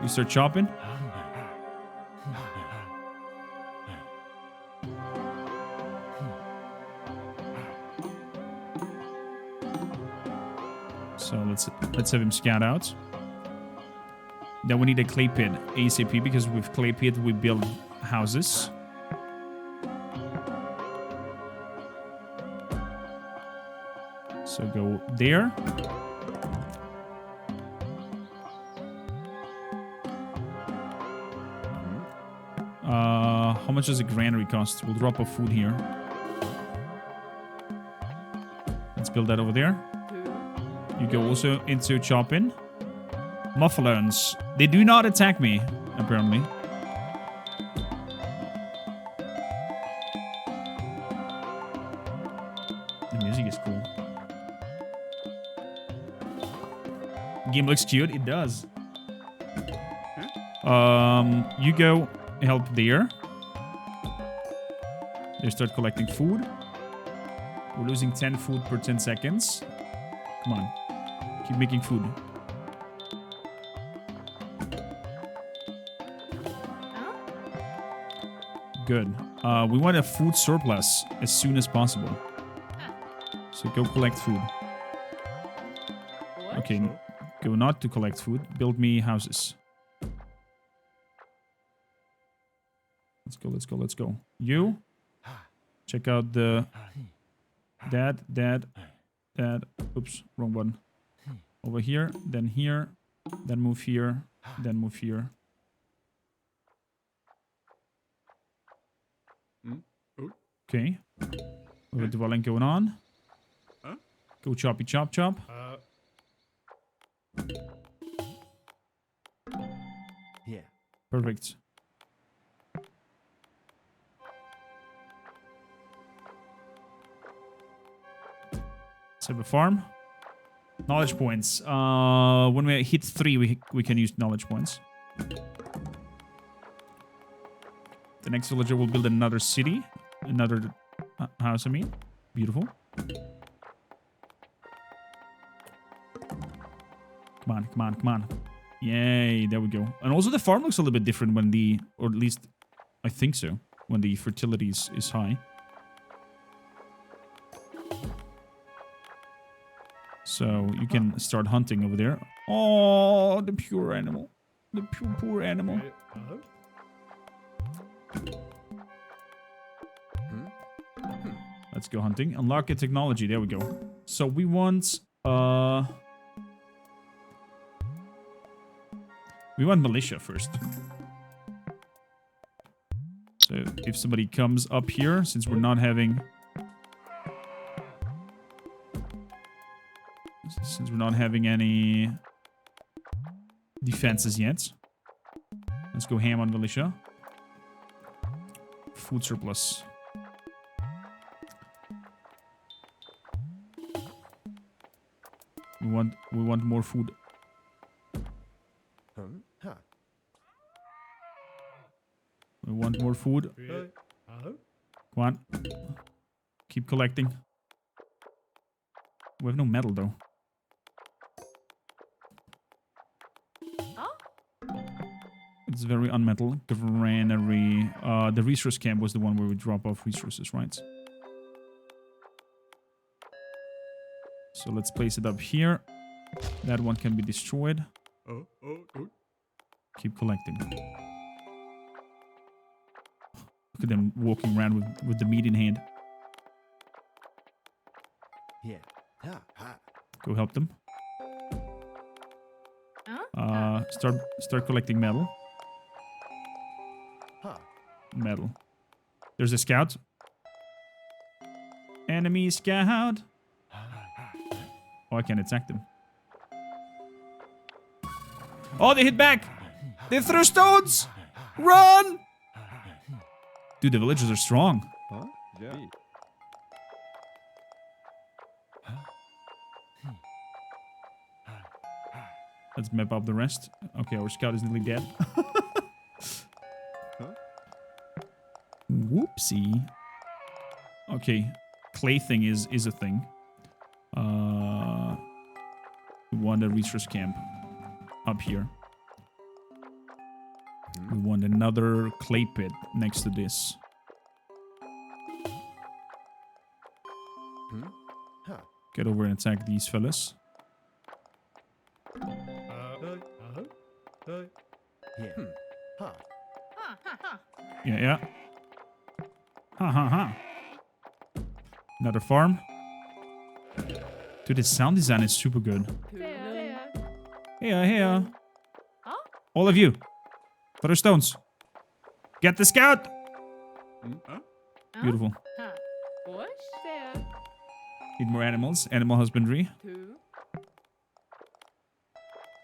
You start chopping. So let's have him scout out. Then we need a clay pit ASAP because with clay pit we build houses. So go there. How much does a granary cost? We'll drop off food here. Let's build that over there. You go also into chopping. Muffalons. They do not attack me, apparently. The music is cool. Game looks cute. It does. You go help there. They start collecting food. We're losing 10 food per 10 seconds. Come on. Keep making food. Good. We want a food surplus as soon as possible. So go collect food. Okay, go not to collect food. Build me houses. Let's go. You check out the dad. Oops, wrong one. Over here, then move here, then move here. Okay. We have a dwelling going on. Go choppy chop. Yeah. Perfect. Let's have a farm. Knowledge points. When we hit 3, we can use knowledge points. The next villager will build another city. Another house, I mean. Beautiful. Come on. Yay, there we go. And also the farm looks a little bit different when or at least I think so, when the fertility is high. So you can start hunting over there. Oh, the pure animal. The poor animal. Let's go hunting. Unlock a technology. There we go. So we want militia first. So if somebody comes up here, since we're not having any defenses yet, let's go ham on militia. Food surplus. We want more food. We want more food. Come on. Keep collecting. We have no metal though. It's very unmetal. Granary. The resource camp was the one where we drop off resources, right? So let's place it up here. That one can be destroyed. Oh. Keep collecting. Look at them walking around with the meat in hand. Yeah. Ha. Ha. Go help them. Huh? Start collecting metal. Ha. Metal. There's a scout. Enemy scout. Oh, I can't attack them. Oh, they hit back. They threw stones. Run! Dude, the villagers are strong. Huh? Yeah. Let's map up the rest. Okay, our scout is nearly dead. Whoopsie. Okay, clay thing is a thing. We want a research camp up here. We want another clay pit next to this. Ha. Get over and attack these fellas. Yeah. Ha. Yeah, yeah. Ha ha ha. Another farm. Dude, the sound design is super good. There. Here, here. Huh? All of you. Throw stones. Get the scout. Huh? Beautiful. Huh. Bush. There. Need more animals. Animal husbandry. 2.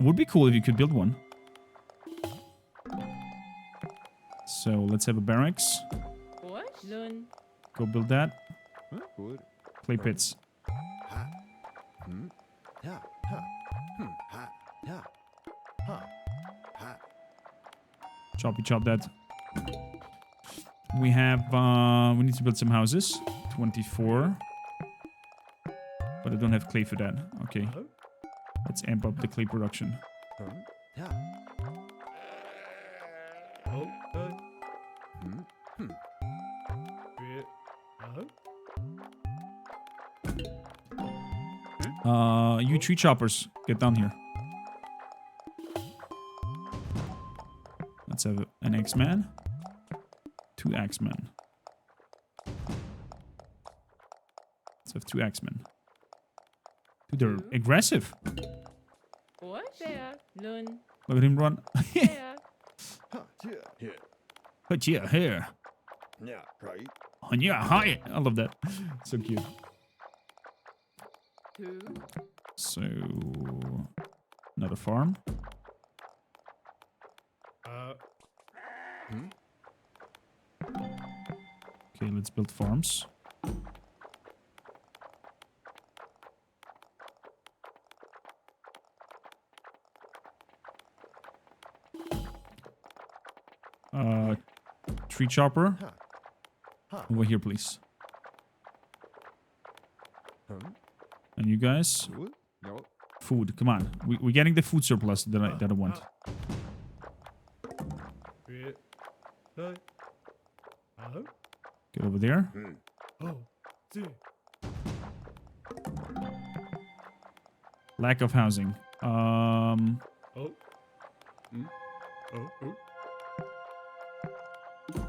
Would be cool if you could build one. So let's have a barracks. Bush. Lun. Go build that. Huh? Good. Clay pits. Ha. Ha. Ha. Ha. Ha. Ha. Ha. Choppy chop that. We have, we need to build some houses. 24. But I don't have clay for that. Okay. Let's amp up the clay production. Ha. You tree choppers, get down here. Let's have an X-Man. 2 X-Men. Let's have 2 X-Men. Dude, they're aggressive. Bush. There. Lun. Look at him run. There. Ha. Yeah. But yeah, here. Yeah. Right. Oh, yeah, hi. I love that. So cute. 2. So, another farm. Okay, let's build farms. Tree chopper. Over here, please. And you guys, Good. No. food. Come on, we're getting the food surplus that I want. Get over there. Lack of housing.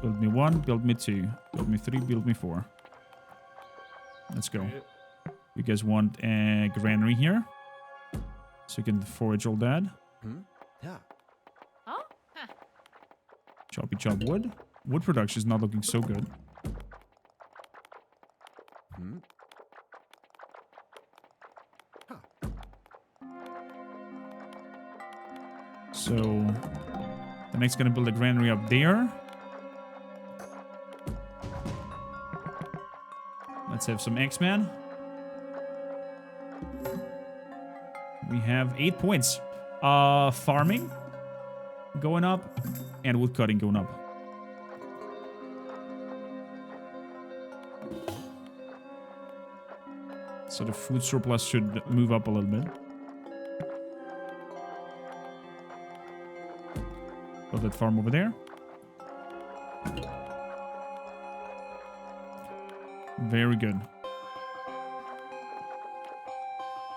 Build me 1, build me 2, build me 3, build me 4. Let's go. You guys want a granary here? So you can forage all that. Yeah. Huh? Choppy chop wood. Wood production is not looking so good. So the next gonna build a granary up there. Let's have some X-Man. We have 8 points. Farming going up and wood cutting going up. So the food surplus should move up a little bit. Build that farm over there. Very good.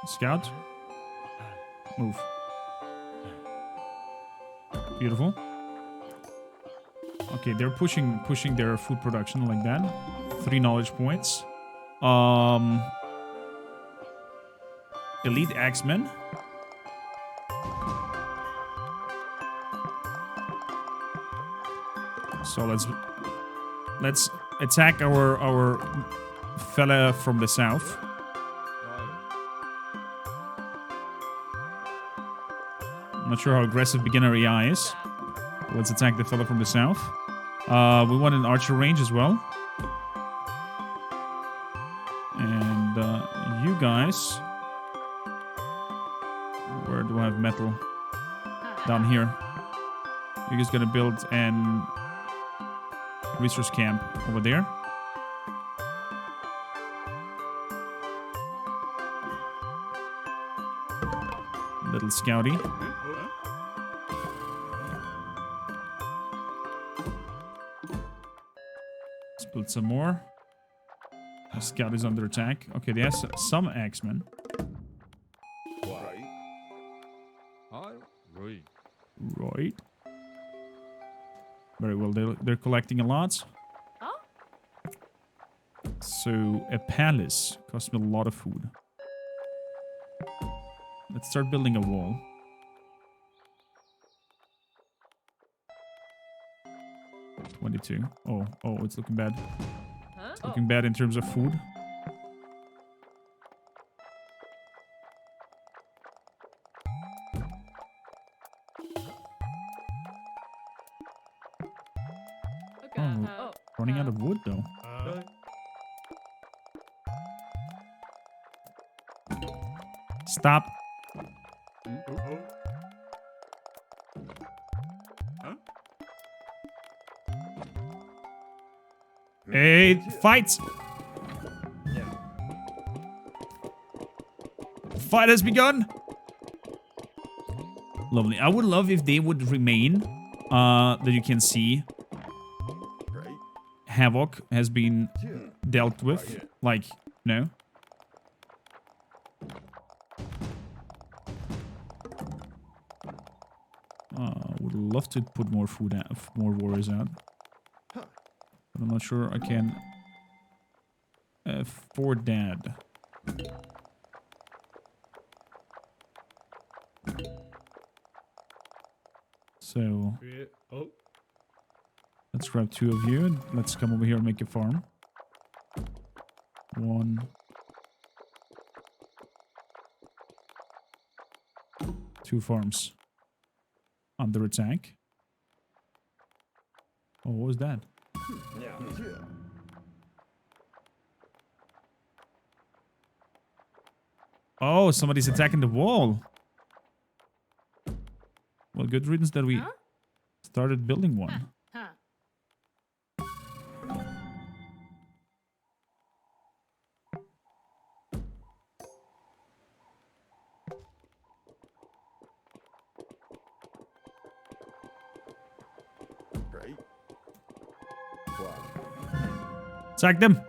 Scout. Move. Beautiful. Okay, they're pushing their food production like that. 3 knowledge points. Elite Axemen. So let's attack our fella from the south. I'm not sure how aggressive beginner AI is. Let's attack the fella from the south. We want an archer range as well. And you guys... Where do I have metal? Down here. You guys gonna build an resource camp over there. Little scouty. Let's build some more. The scout is under attack. Okay, they have some axemen. Right. Very well. They're collecting a lot. Oh? So a palace costs me a lot of food. Let's start building a wall. $22. Oh, it's looking bad. Huh? It's looking bad in terms of food. Oh, running out of wood though. Stop. Hey, fight! Fight has begun. Lovely. I would love if they would remain. That you can see. Havoc has been dealt with. Like, no. Would love to put more food out, more warriors out. But I'm not sure I can afford that. So let's grab 2 of you and let's come over here and make a farm. 1, 2 farms under attack. Oh, what was that? Oh, somebody's attacking the wall. Well, good riddance that we started building one. Attack them!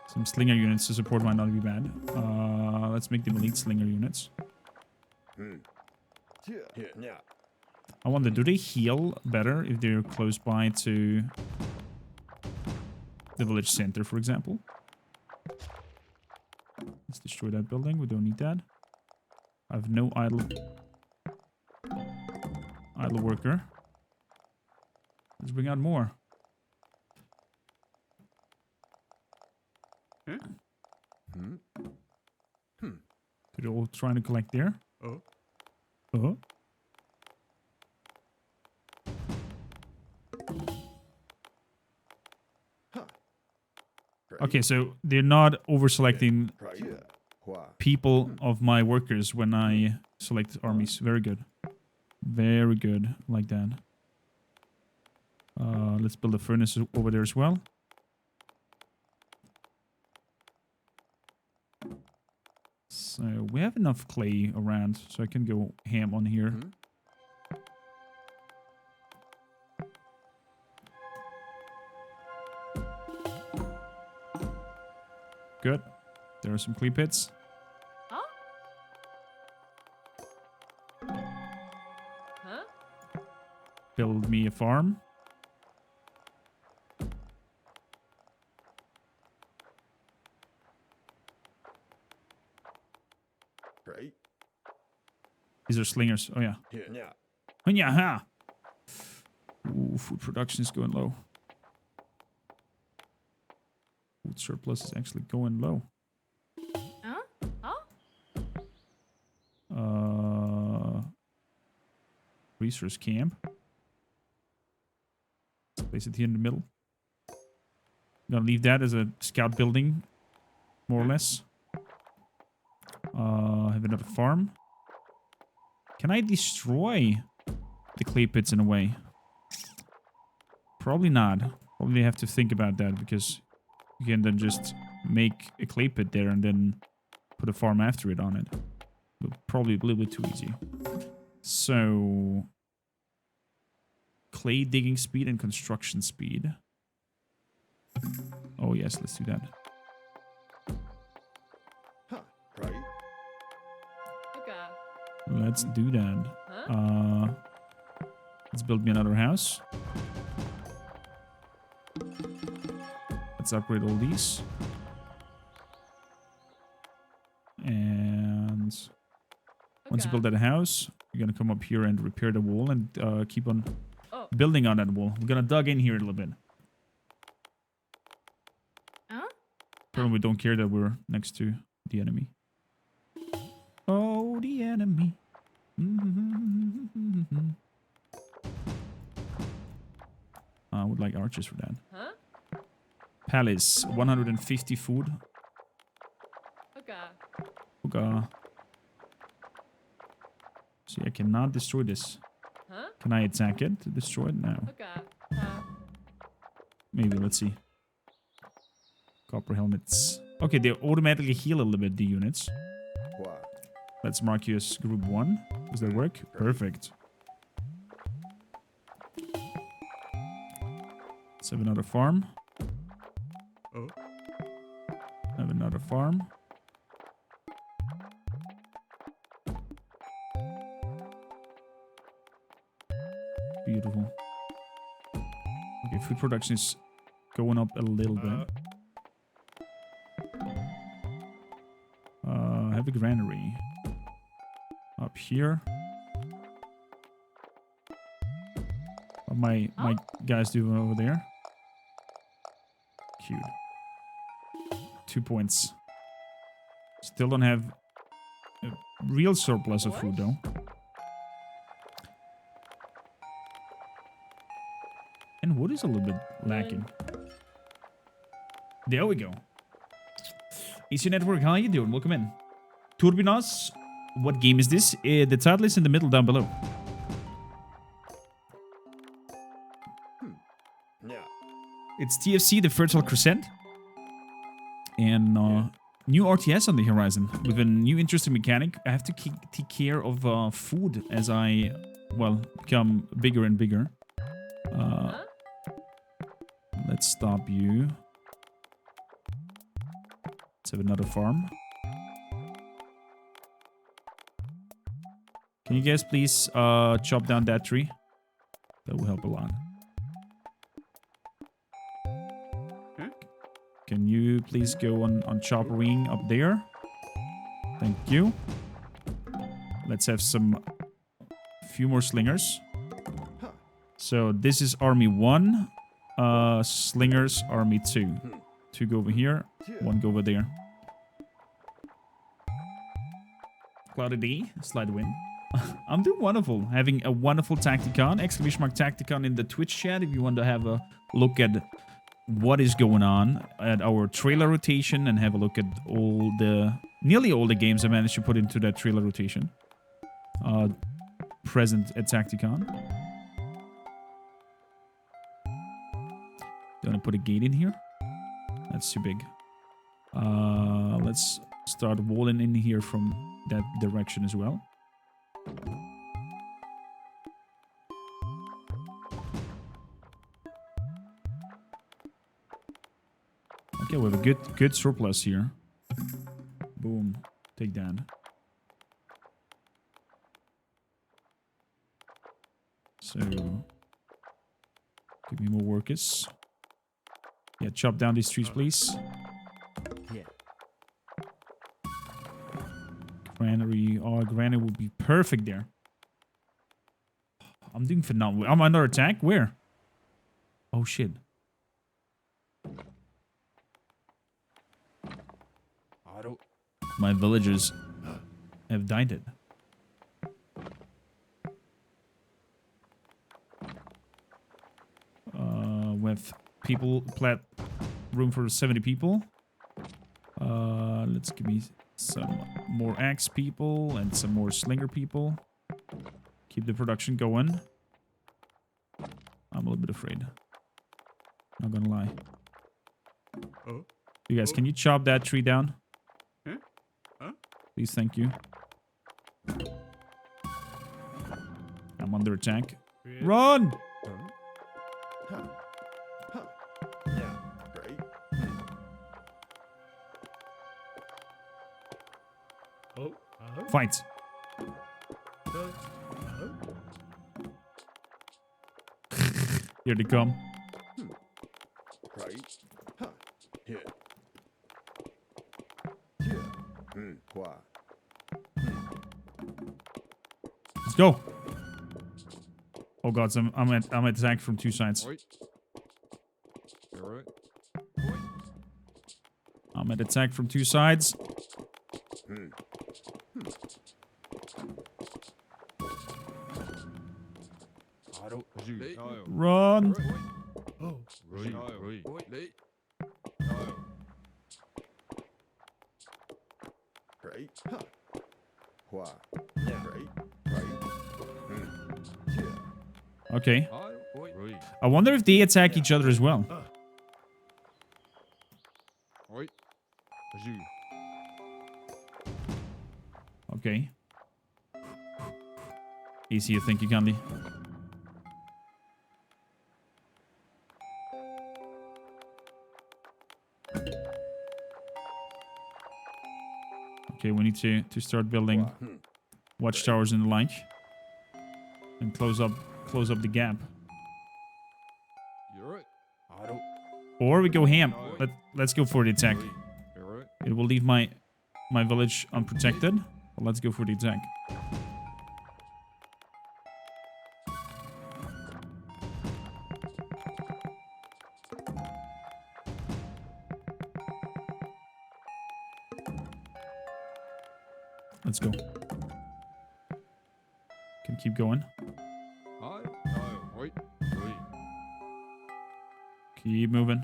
Some slinger units to support might not be bad. Let's make them elite slinger units. I wonder, do they heal better if they're close by to the village center, for example? Let's destroy that building. We don't need that. I have no idle worker. Let's bring out more. They're all trying to collect there. Okay, so they're not over-selecting people of my workers when I select armies. Very good. Very good. Like that. Let's build a furnace over there as well. So we have enough clay around, so I can go ham on here. good. There are some clay pits. Huh? Huh? Build me a farm. Right. These are slingers. Oh, yeah. Yeah. Oh, yeah, ha. Ooh, food production is going low. Food surplus is actually going low. Huh? Huh? Resource camp. Let's place it here in the middle. Gonna leave that as a scout building, more or less. Have another farm. Can I destroy the clay pits in a way? Probably not. Probably have to think about that because you can then just make a clay pit there and then put a farm after it on it. But probably a little bit too easy. So, clay digging speed and construction speed. Oh yes, let's do that. Huh. Right. Okay. Let's do that. Huh? Let's build me another house. Let's upgrade all these. And once you Okay. build that house, you're gonna come up here and repair the wall and keep on Oh. building on that wall. We're gonna dug in here a little bit. Huh? Apparently we don't care that we're next to the enemy. Oh, the enemy. I would like archers for that. Huh? Palace, 150 food. Okay. Okay. See, I cannot destroy this. Huh? Can I attack it to destroy it? No. Okay. Maybe, let's see. Copper helmets. Okay, they automatically heal a little bit, the units. What? Let's mark you as group 1. Does that work? Perfect. Let's have another farm. Oh. Have another farm. Beautiful. Okay, food production is going up a little bit. Have a granary. Up here. What my guys doing over there? Cute. 2 points. Still don't have a real surplus of food though. And wood is a little bit lacking. There we go. AC Network, how are you doing? Welcome in. Turbinas, what game is this? The title is in the middle down below. Yeah. It's TFC, the Fertile Crescent. And new RTS on the horizon with a new interesting mechanic. I have to take care of food as I, well, become bigger and bigger. Let's stop you. Let's have another farm. Can you guys please chop down that tree? That will help a lot. Can you please go on choppering up there? Thank you. Let's have some few more slingers. So this is army 1. Slingers army 2. 2 go over here, 1 go over there. Cloudy D, slide win. I'm doing wonderful. Having a wonderful Tacticon. Exclamation mark Tacticon in the Twitch chat if you want to have a look at what is going on at our trailer rotation and have a look at nearly all the games I managed to put into that trailer rotation. Present at Tacticon. Gonna put a gate in here. That's too big. Let's start walling in here from that direction as well. Okay, we have a good surplus here. Boom. Take that. So, give me more workers. Yeah, chop down these trees, please. Yeah. Granary. Oh, granary would be perfect there. I'm doing phenomenal. I'm under attack? Where? Oh, shit. My villagers have died it. With people, room for 70 people. Let's give me some more axe people and some more slinger people. Keep the production going. I'm a little bit afraid. Not gonna lie. Oh. You guys, can you chop that tree down? Huh? Please, thank you. I'm under attack. Run! Huh. Huh. Yeah. Right. Oh. Fight. Here they come. Right. Huh. Yeah. Yeah. Why? Let's go. Oh god, so I'm attacked from two sides. You're right. I'm at attack from two sides. Run! Oh. Right. Right. Huh. Why? Yeah. Right. Yeah. Okay. I wonder if they attack each other as well. Okay. Easier, thank you, Candy. Okay, we need to start building watchtowers in the like and close up the gap. You're right. Or we go ham. Let's go for the attack. It will leave my village unprotected. But let's go for the attack. Let's go. Can keep going. Keep moving.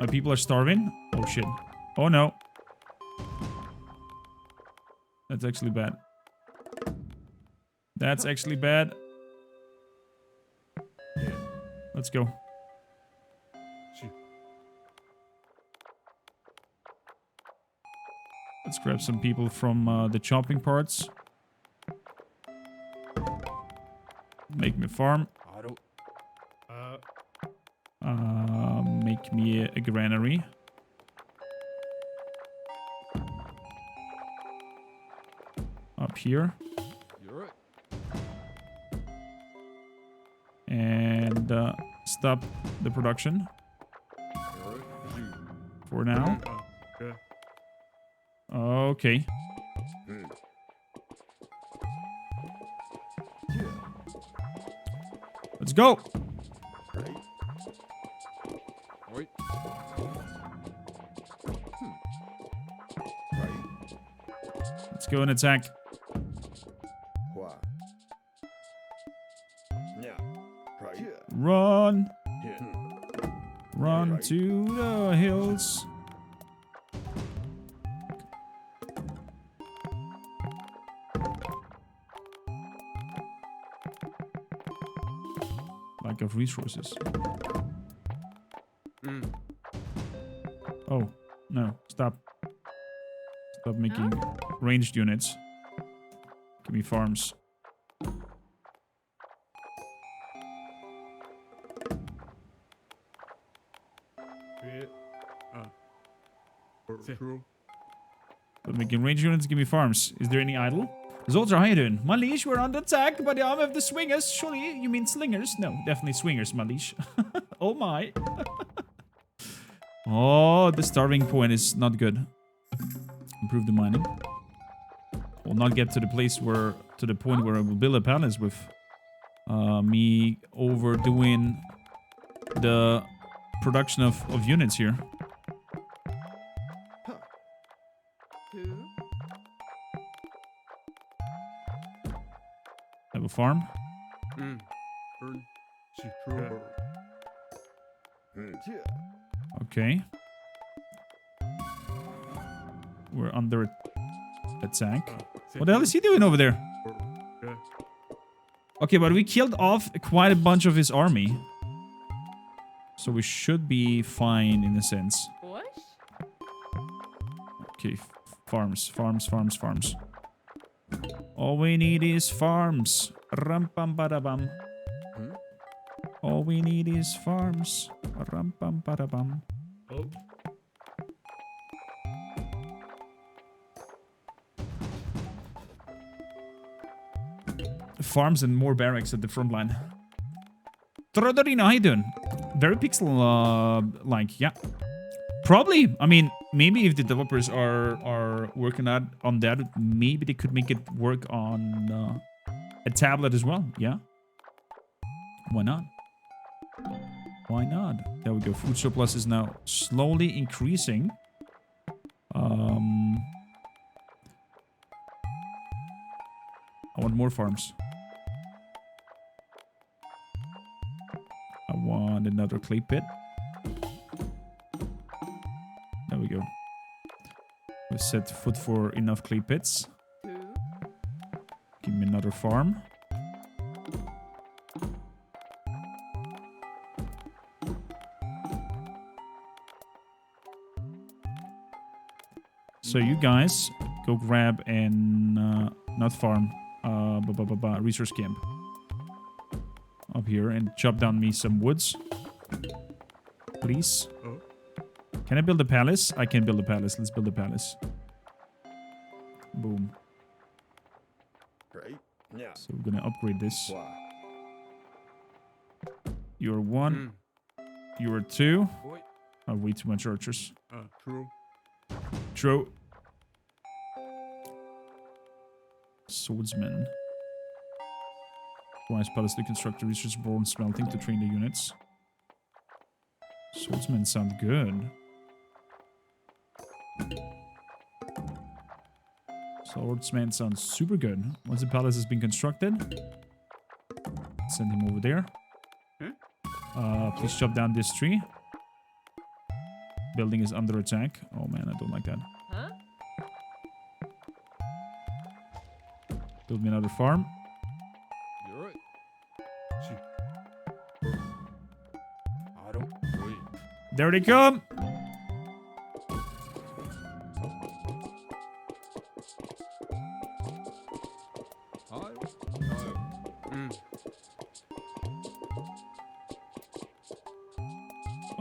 My people are starving. Oh shit. Oh no. That's actually bad. That's actually bad. Let's go. Let's grab some people from the chopping parts. Make me a farm. Make me a granary. Up here. And stop the production. For now. Okay. Let's go. Let's go and attack. Run. Run to the hills. Lack of resources. Oh, no. Stop. Stop making ranged units. Give me farms. True. But making range units give me farms. Is there any idle? Zoltar, how you doing? My liege, we're under attack by the army of the swingers. Surely you mean slingers? No, definitely swingers, my liege. Oh my. Oh, the starving point is not good. Improve the mining. Will not get to the place where, to the point where I will build a palace with me overdoing the production of units here. Who? Have a farm. True. Okay. We're under attack. What the hell is he doing over there? Okay, but we killed off quite a bunch of his army. So we should be fine in a sense. What? Okay, farms. All we need is farms. Ram pam bada bam. All we need is farms. Ram pam bada bam. Oh. Farms and more barracks at the front line. Trodorino, how you doing? Very pixel like, yeah. Probably. I mean, maybe if the developers are working on that, maybe they could make it work on a tablet as well. Yeah. Why not? Why not? There we go. Food surplus is now slowly increasing. I want more farms. I want another clay pit. There we go. We set foot for enough clay pits. Who? Give me another farm. So you guys go grab and not farm, resource camp up here and chop down me some woods, please. Can I build a palace? I can build a palace. Let's build a palace. Boom. Great. Yeah. So we're gonna upgrade this. Why? You're one. You're two. Boy. I have way too much archers. True. True. Swordsman. Wise palace to construct a research born smelting to train the units. Swordsmen sound good. Swordsman sounds super good. Once the palace has been constructed, send him over there. Please chop down this tree. Building is under attack. Oh man, I don't like that. Huh? Build me another farm. You're right. I don't wait. There they come!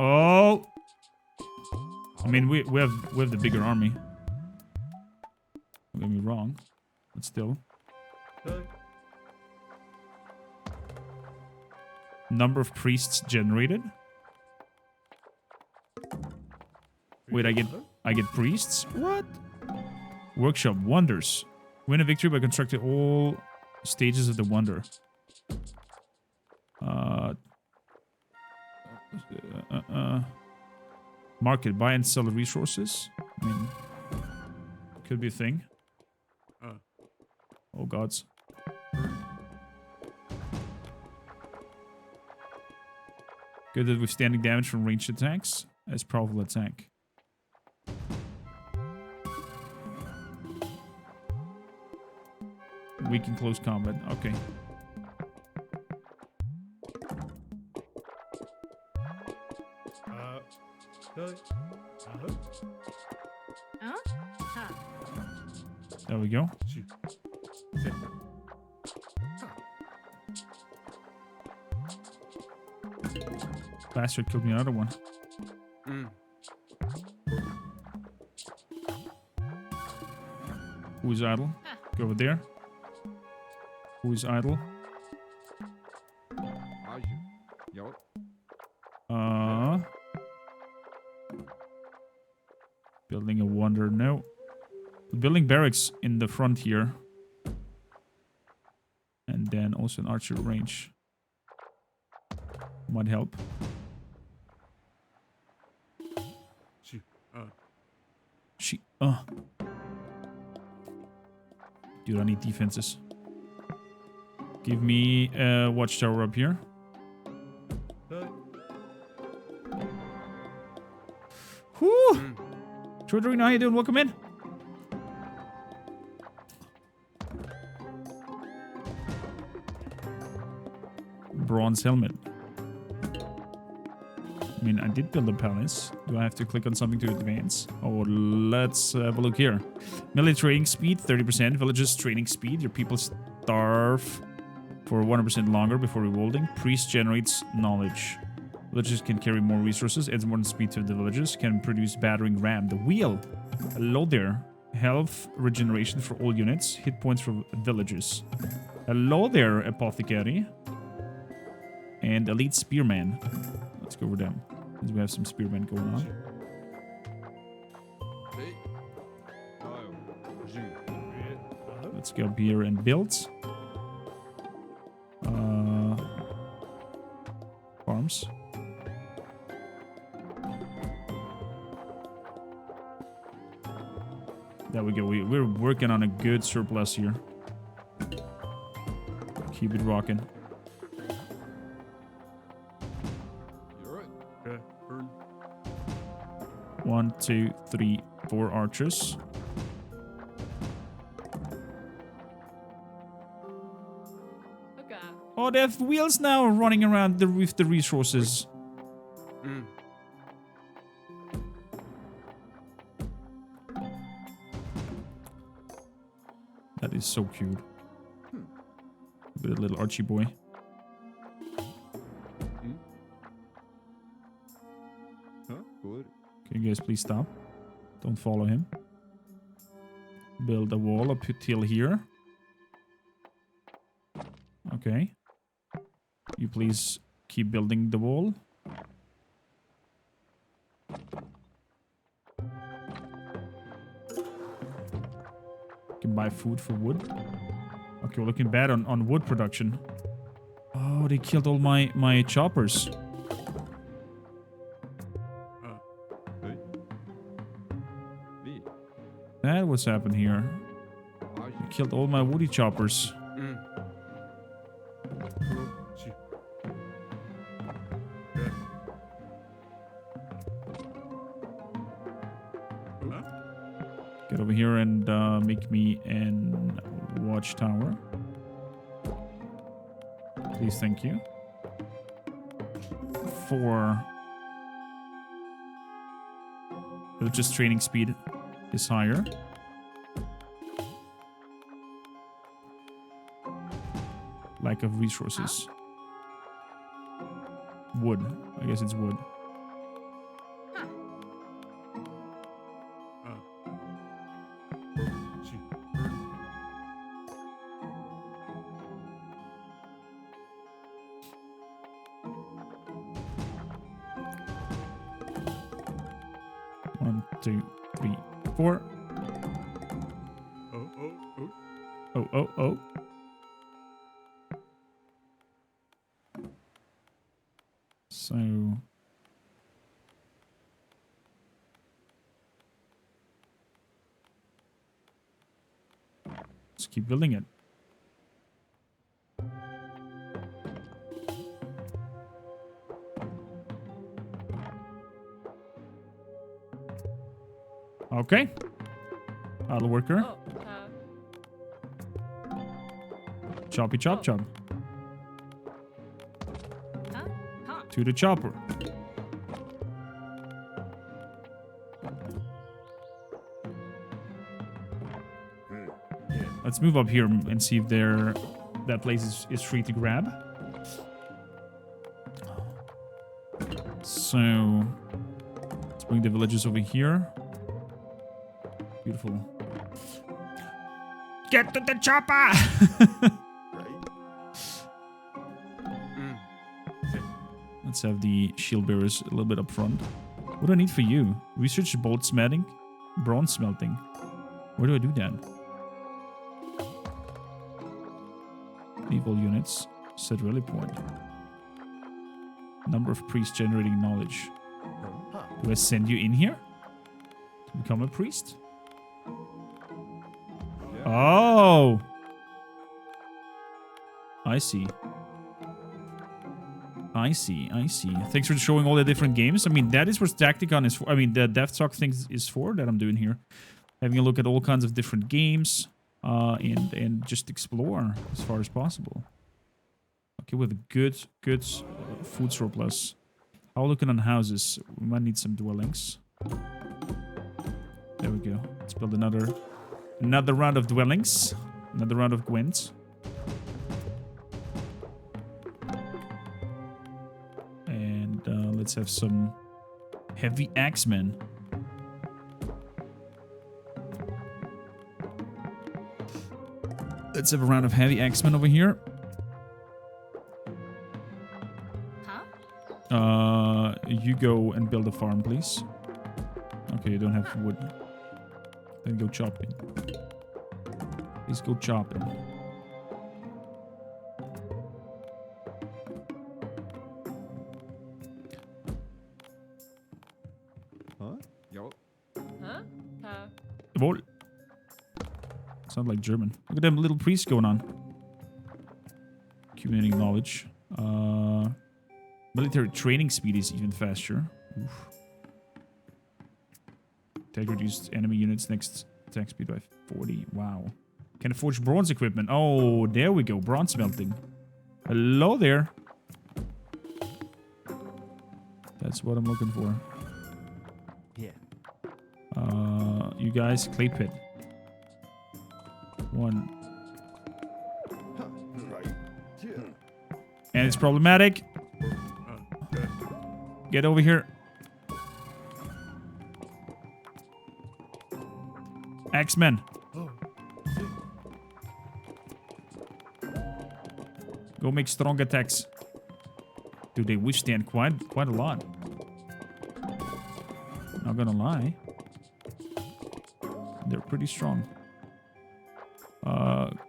Oh! I mean, we have the bigger army. Don't get me wrong, but still. Number of priests generated. Wait, I get priests? What? Workshop wonders. Win a victory by constructing all stages of the wonder. Market, buy and sell resources. I mean, could be a thing. Oh gods. Good at withstanding damage from ranged attacks as powerful attack. Weak in close combat. Okay. There we go. Bastard killed me another one. Who's idle? Go over there. Who's idle? Are you? Yo. Building a wonder. No. Building barracks in the front here. And then also an archer range. Might help. Dude, I need defenses. Give me a watchtower up here. Whew! Children, how you doing? Welcome in. Bronze helmet. I mean, I did build a palace. Do I have to click on something to advance? Oh, let's have a look here. Military trading speed, 30%. Villagers trading speed. Your people starve for 100% longer before revolting. Priest generates knowledge. Villagers can carry more resources. Adds more speed to the villagers. Can produce battering ram. The wheel. Hello there. Health regeneration for all units. Hit points for villagers. Hello there, apothecary. And elite spearman. Let's go over them. Because we have some spearmen going on. Let's go up here and build. Farms. There we go. We're working on a good surplus here. Keep it rocking. One, two, three, 4 archers. Okay. Oh, they have wheels now running around with the resources. That is so cute. With a little Archie boy. Good. Can you guys please stop? Don't follow him. Build a wall up till here. Okay. You please keep building the wall. Can buy food for wood. Okay, we're looking bad on wood production. Oh, they killed all my choppers. That what's happened here. They killed all my woody choppers. Get over here and make me an watchtower. Please, thank you. 4. Just training speed is higher. Lack of resources. Wood. I guess it's wood. One, 2, 3, 4. Oh. So let's keep building it. Okay. Idle worker. Oh, Choppy chop chop. To the chopper. Let's move up here and see if that place is free to grab. So let's bring the villagers over here. Beautiful. Get to the chopper! Let's have the shield bearers a little bit up front. What do I need for you? Research bolt smelting? Bronze smelting. Where do I do that? Leave all units. Set rally point. Number of priests generating knowledge. Do I send you in here? To become a priest? Oh! I see. I see. Thanks for showing all the different games. I mean, that is what Tacticon is for. I mean, the DevTalk thing is for that I'm doing here. Having a look at all kinds of different games and just explore as far as possible. Okay, we have a good food surplus. How are we looking on houses? We might need some dwellings. There we go. Let's build another round of dwellings. Another round of Gwent. Let's have some heavy axemen. Let's have a round of heavy axemen over here. Huh? You go and build a farm, please. Okay, you don't have wood. Then go chopping. Please go chopping. Sound like German. Look at them little priests going on. Accumulating knowledge. Military training speed is even faster. Oof. Tag reduced enemy units next attack speed by 40. Wow. Can forge bronze equipment. Oh, there we go. Bronze smelting. Hello there. That's what I'm looking for. Yeah. You guys, clay pit. One. And it's problematic. Get over here. Axemen. Go make strong attacks. Dude, they withstand quite a lot. Not gonna lie. They're pretty strong.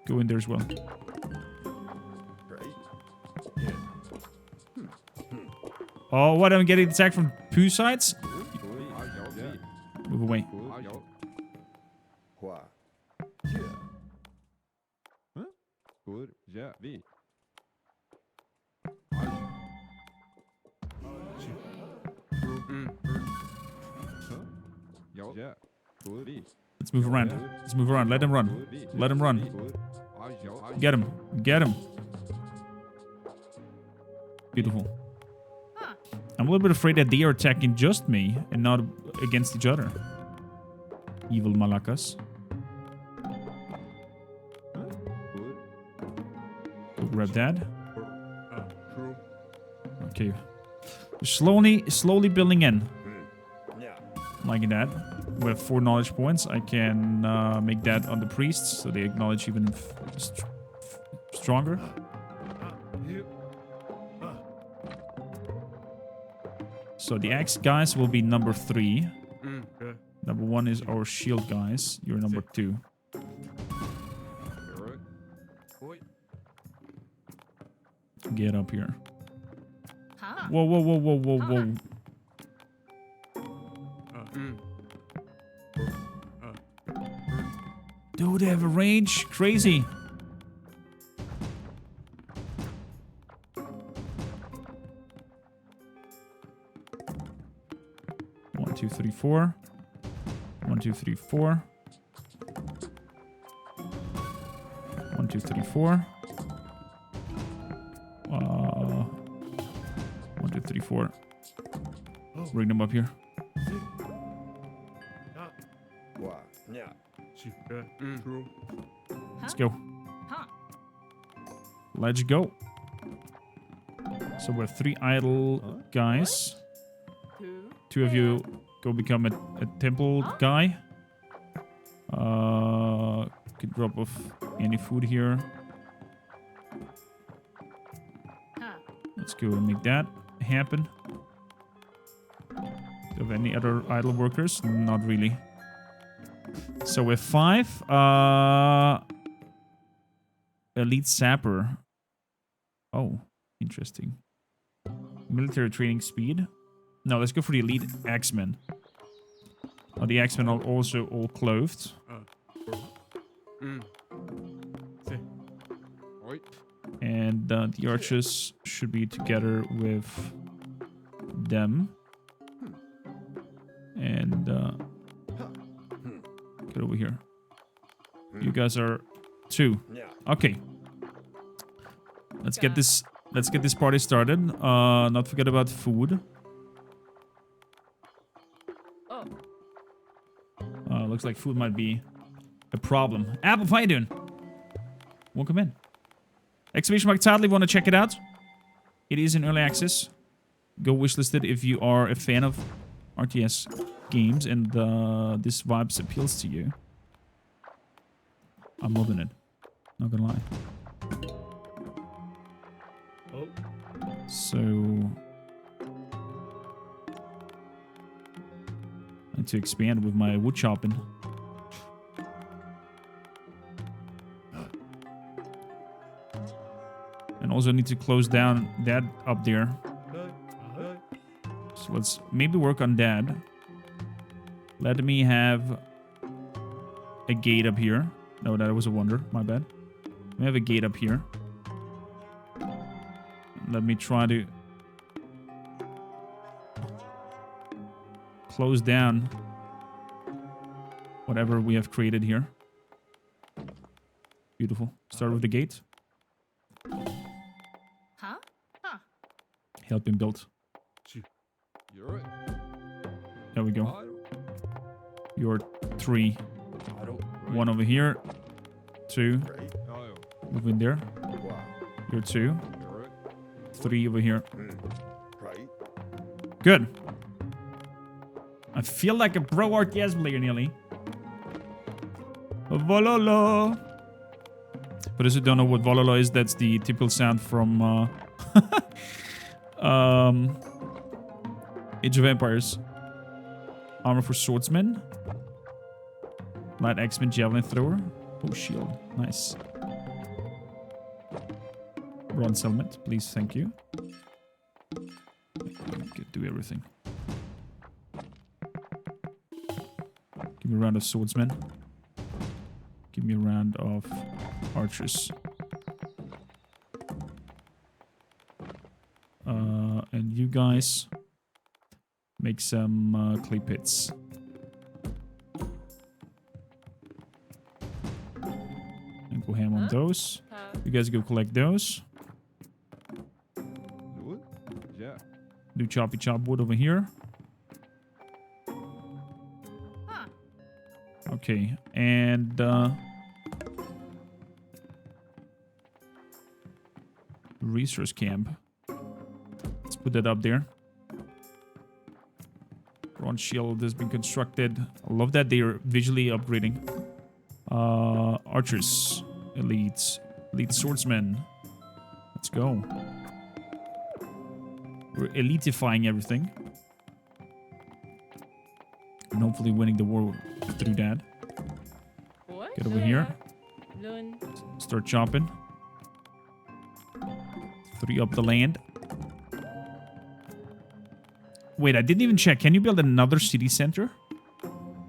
Go in there as well. Oh, what? I'm getting attacked from two sides? Move away. Let's move around. Let's move around. Let him run. Let him run. Get him. Get him. Beautiful. I'm a little bit afraid that they are attacking just me and not against each other. Evil Malakas. Go grab that. Okay. Slowly building in. Like that. We have 4 knowledge points. I can make that on the priests, so they acknowledge even stronger. So the axe guys will be number 3. Number 1 is our shield guys. You're number 2. Get up here. Whoa, whoa, whoa, whoa, whoa, whoa. Dude, they have a range. Crazy. One, two, three, four. 1, 2, 3, 4. 1, 2, 3, 4. 1, 2, 3, 4. Bring them up here. Let's go. Let's go. So we're 3 idle guys. 2 of you go become a temple guy. Could drop off any food here. Huh. Let's go and make that happen. Do you have any other idle workers? Not really. So with 5, elite sapper. Oh, interesting. Military training speed. No, let's go for the elite axemen. Oh, the axemen are also all clothed. Oi. And the archers should be together with them. And get over here. You guys are 2. Okay. Let's get this party started. Not forget about food. Oh. Looks like food might be a problem. Apple, how you doing? Welcome in. Exclamation mark totally want to check it out. It is in early access. Go wishlist it if you are a fan of RTS games and this vibes appeals to you. I'm loving it. Not gonna lie. Oh. So I need to expand with my wood chopping. And also need to close down that up there. So let's maybe work on that. Let me have a gate up here. No, that was a wonder. My bad. We have a gate up here. Let me try to close down whatever we have created here. Beautiful. Start with the gate. Huh? Huh. Help him build. You're right. There we go. You're 3. 1 over here. 2. Move in there. You're 2. 3 over here. Good. I feel like a pro RTS player nearly. Vololo. For those who don't know what Vololo is, that's the typical sound from Age of Empires. Armor for swordsmen. Light axeman, javelin thrower. Oh, shield. Nice. Bronze helmet, please, thank you. Could do everything. Give me a round of swordsmen. Give me a round of archers. And you guys make some clay pits. And go ham on those. You guys go collect those. Yeah. Do choppy chop wood over here. Huh. Okay, and resource camp. Let's put that up there. Bronze shield has been constructed. I love that they are visually upgrading. Archers, elite swordsmen. Let's go. We're elitifying everything. And hopefully winning the war through that. What? Get over here. Lun. Start chopping. 3 up the land. Wait, I didn't even check. Can you build another city center?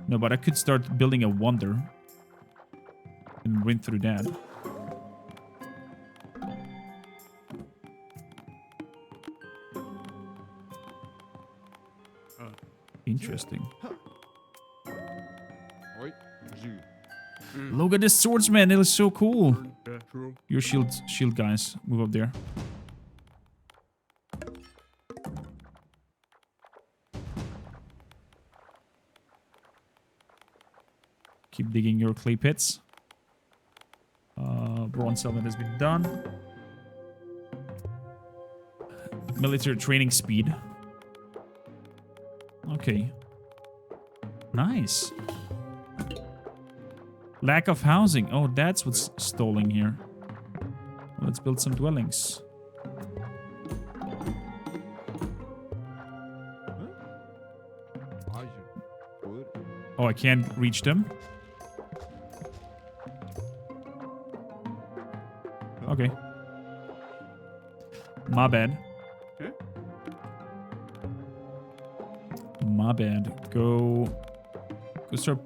No, but I could start building a wonder. And win through that. Interesting. Oi. Look at this swordsman. It is so cool. Yeah, true. Your shield guys. Move up there. Keep digging your clay pits. Bronze helmet has been done. Military training speed. Okay. Nice. Lack of housing. Oh, that's what's stalling here. Let's build some dwellings. Oh, I can't reach them. Okay. My bad. My bad. Go start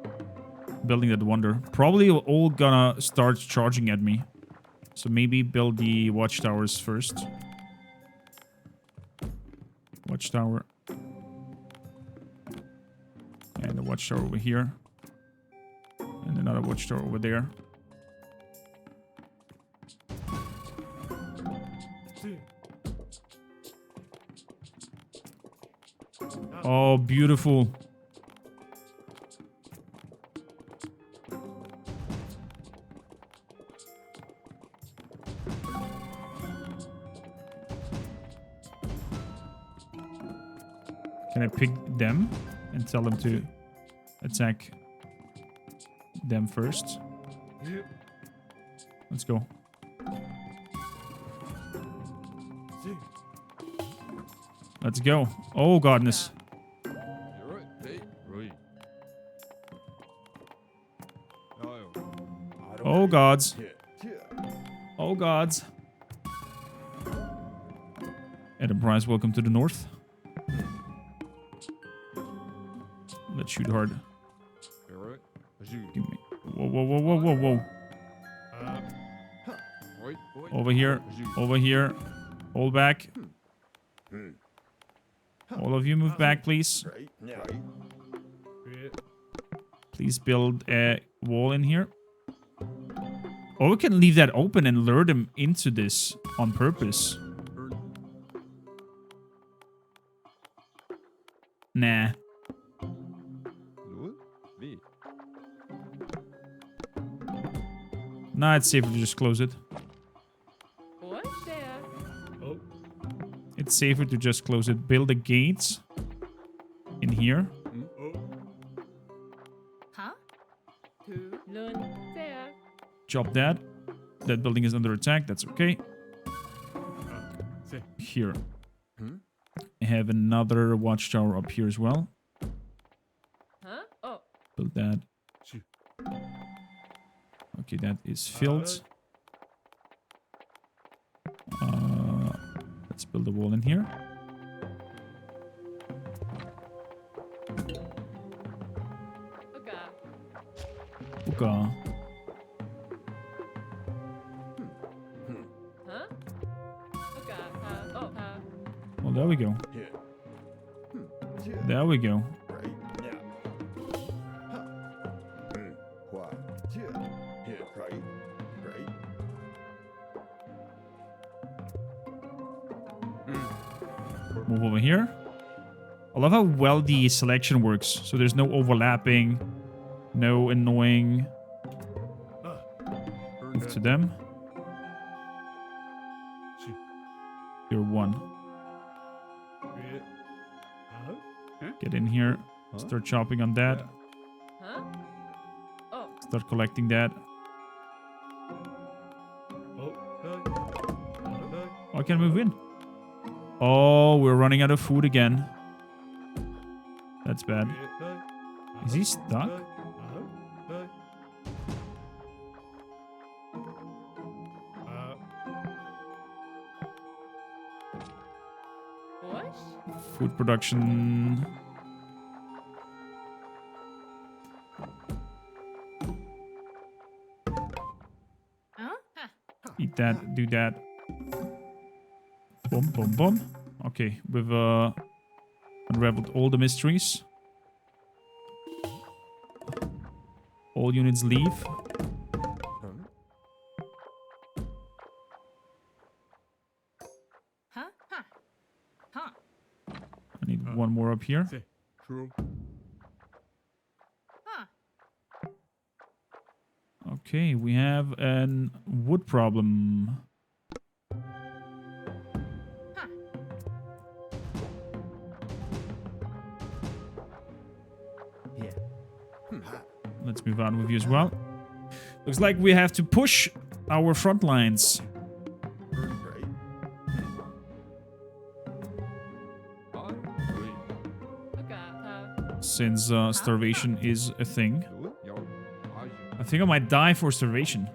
building that wonder. Probably all gonna start charging at me. So maybe build the watchtowers first. Watchtower. And the watchtower over here. And another watchtower over there. Oh, beautiful. Can I pick them and tell them to attack them first? Let's go. Let's go. Oh, godness. Oh, gods. Oh, gods. Enterprise, welcome to the north. Let's shoot hard. Give me. Whoa, whoa, whoa, whoa, whoa, whoa. Over here. Over here. Hold back. All of you move back, please. Please build a wall in here. Or we can leave that open and lure them into this on purpose. Nah. Nah, it's safer to just close it. What's there? Oh. It's safer to just close it. Build the gates in here. Huh? Two. Learn there. Chop that. That building is under attack. That's okay. Here. I have another watchtower up here as well. Huh? Oh. Build that. Okay, that is filled. Let's build a wall in here. Okay. Okay. Huh? Okay. Oh. Well, there we go. There we go. Move over here. I love how well the selection works. So there's no overlapping, no annoying. Move to them. You're one. Get in here. Start chopping on that. Huh? Oh. Start collecting that. Oh, I can move in. Oh, we're running out of food again. That's bad. Is he stuck? What? Food production. Huh? Eat that. Do that. Boom, boom, boom. Okay, we've unraveled all the mysteries. All units leave. Huh? Huh? Huh? I need one more up here. True. Huh? Okay, we have an wood problem. Yeah. Let's move on with you as well. Looks like we have to push our front lines. Right. Since starvation is a thing. Yo. I think I might die for starvation.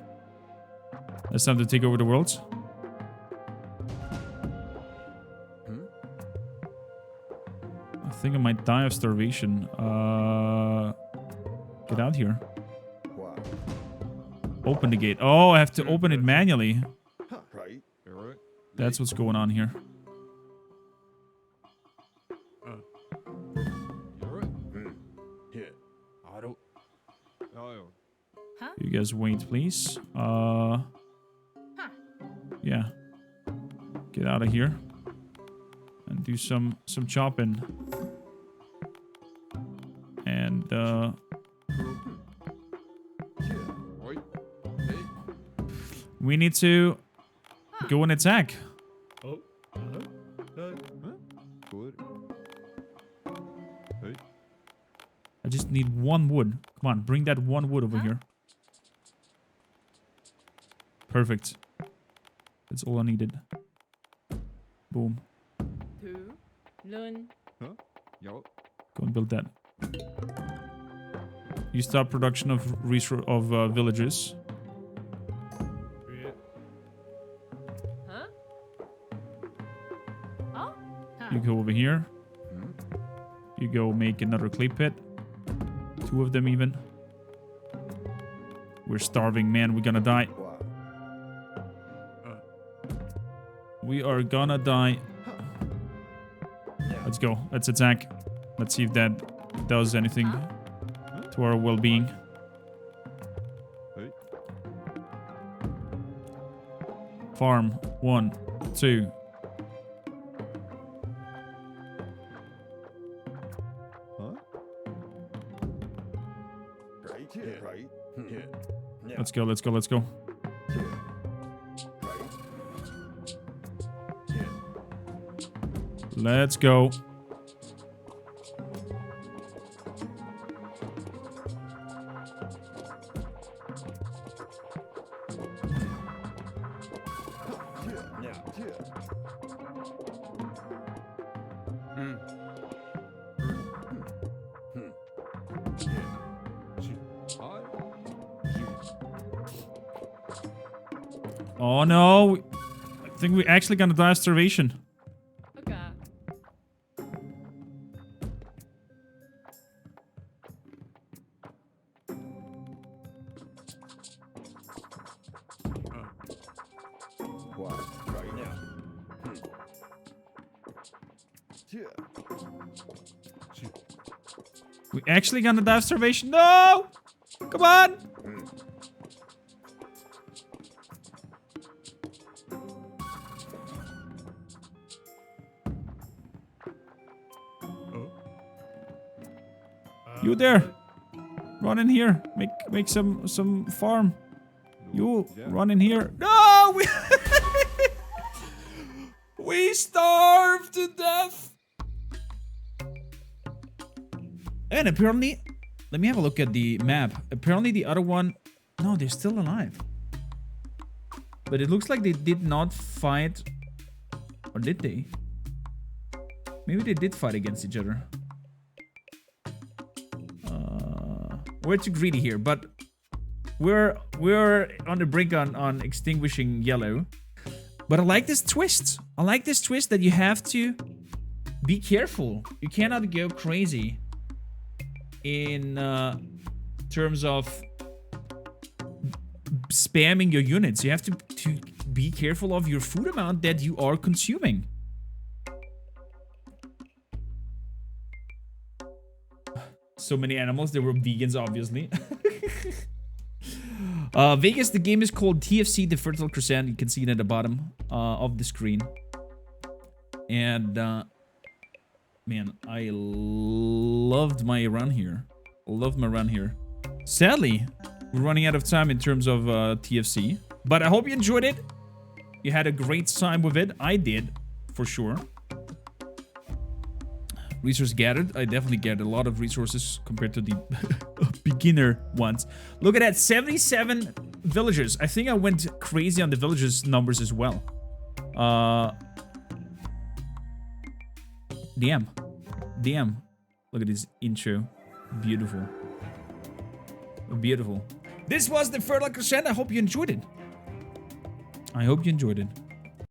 It's time to take over the world. I think I might die of starvation. Get out here. Open the gate. Oh, I have to open it manually. Right. Right. That's what's going on here. You're right. Yeah. I don't. Oh. You guys wait, please. Yeah. Get out of here. And do some chopping. And Right. Hey. we need to go and attack. Oh. Huh? Good. Hey. I just need one wood. Come on, bring that one wood over here. Perfect. That's all I needed. Boom. Two. Learn. Huh? Yo. Go and build that. You stop production of villages. Yeah. Huh? Oh? You go over here. You go make another clay pit. 2 of them even. We're starving, man. We're gonna die. We are gonna die. Let's go. Let's attack. Let's see if that does anything to our well-being. Hey. Farm. 1, 2. Huh? Right. Yeah. Right. Yeah. Let's go. Let's go. Let's go. Let's go. Oh no. I think we're actually gonna die of starvation. Okay. Right now. We're actually gonna die of starvation. No! Come on! You there? Run in here. Make some farm. You run in here. No! We starved to death. And apparently, let me have a look at the map. Apparently the other one, no, they're still alive. But it looks like they did not fight, or did they? Maybe they did fight against each other. We're too greedy here, but we're on the brink on extinguishing yellow. But I like this twist. I like this twist that you have to be careful. You cannot go crazy in terms of spamming your units. You have to be careful of your food amount that you are consuming. So many animals. They were vegans, obviously. Vegas, the game is called TFC, the Fertile Crescent. You can see it at the bottom of the screen. And, man, I loved my run here. Loved my run here. Sadly, we're running out of time in terms of TFC. But I hope you enjoyed it. You had a great time with it. I did, for sure. Resource gathered. I definitely gathered a lot of resources compared to the beginner ones. Look at that, 77 villagers. I think I went crazy on the villagers numbers as well. Damn. Look at this intro. Beautiful. Beautiful. This was the Fertile Crescent. I hope you enjoyed it.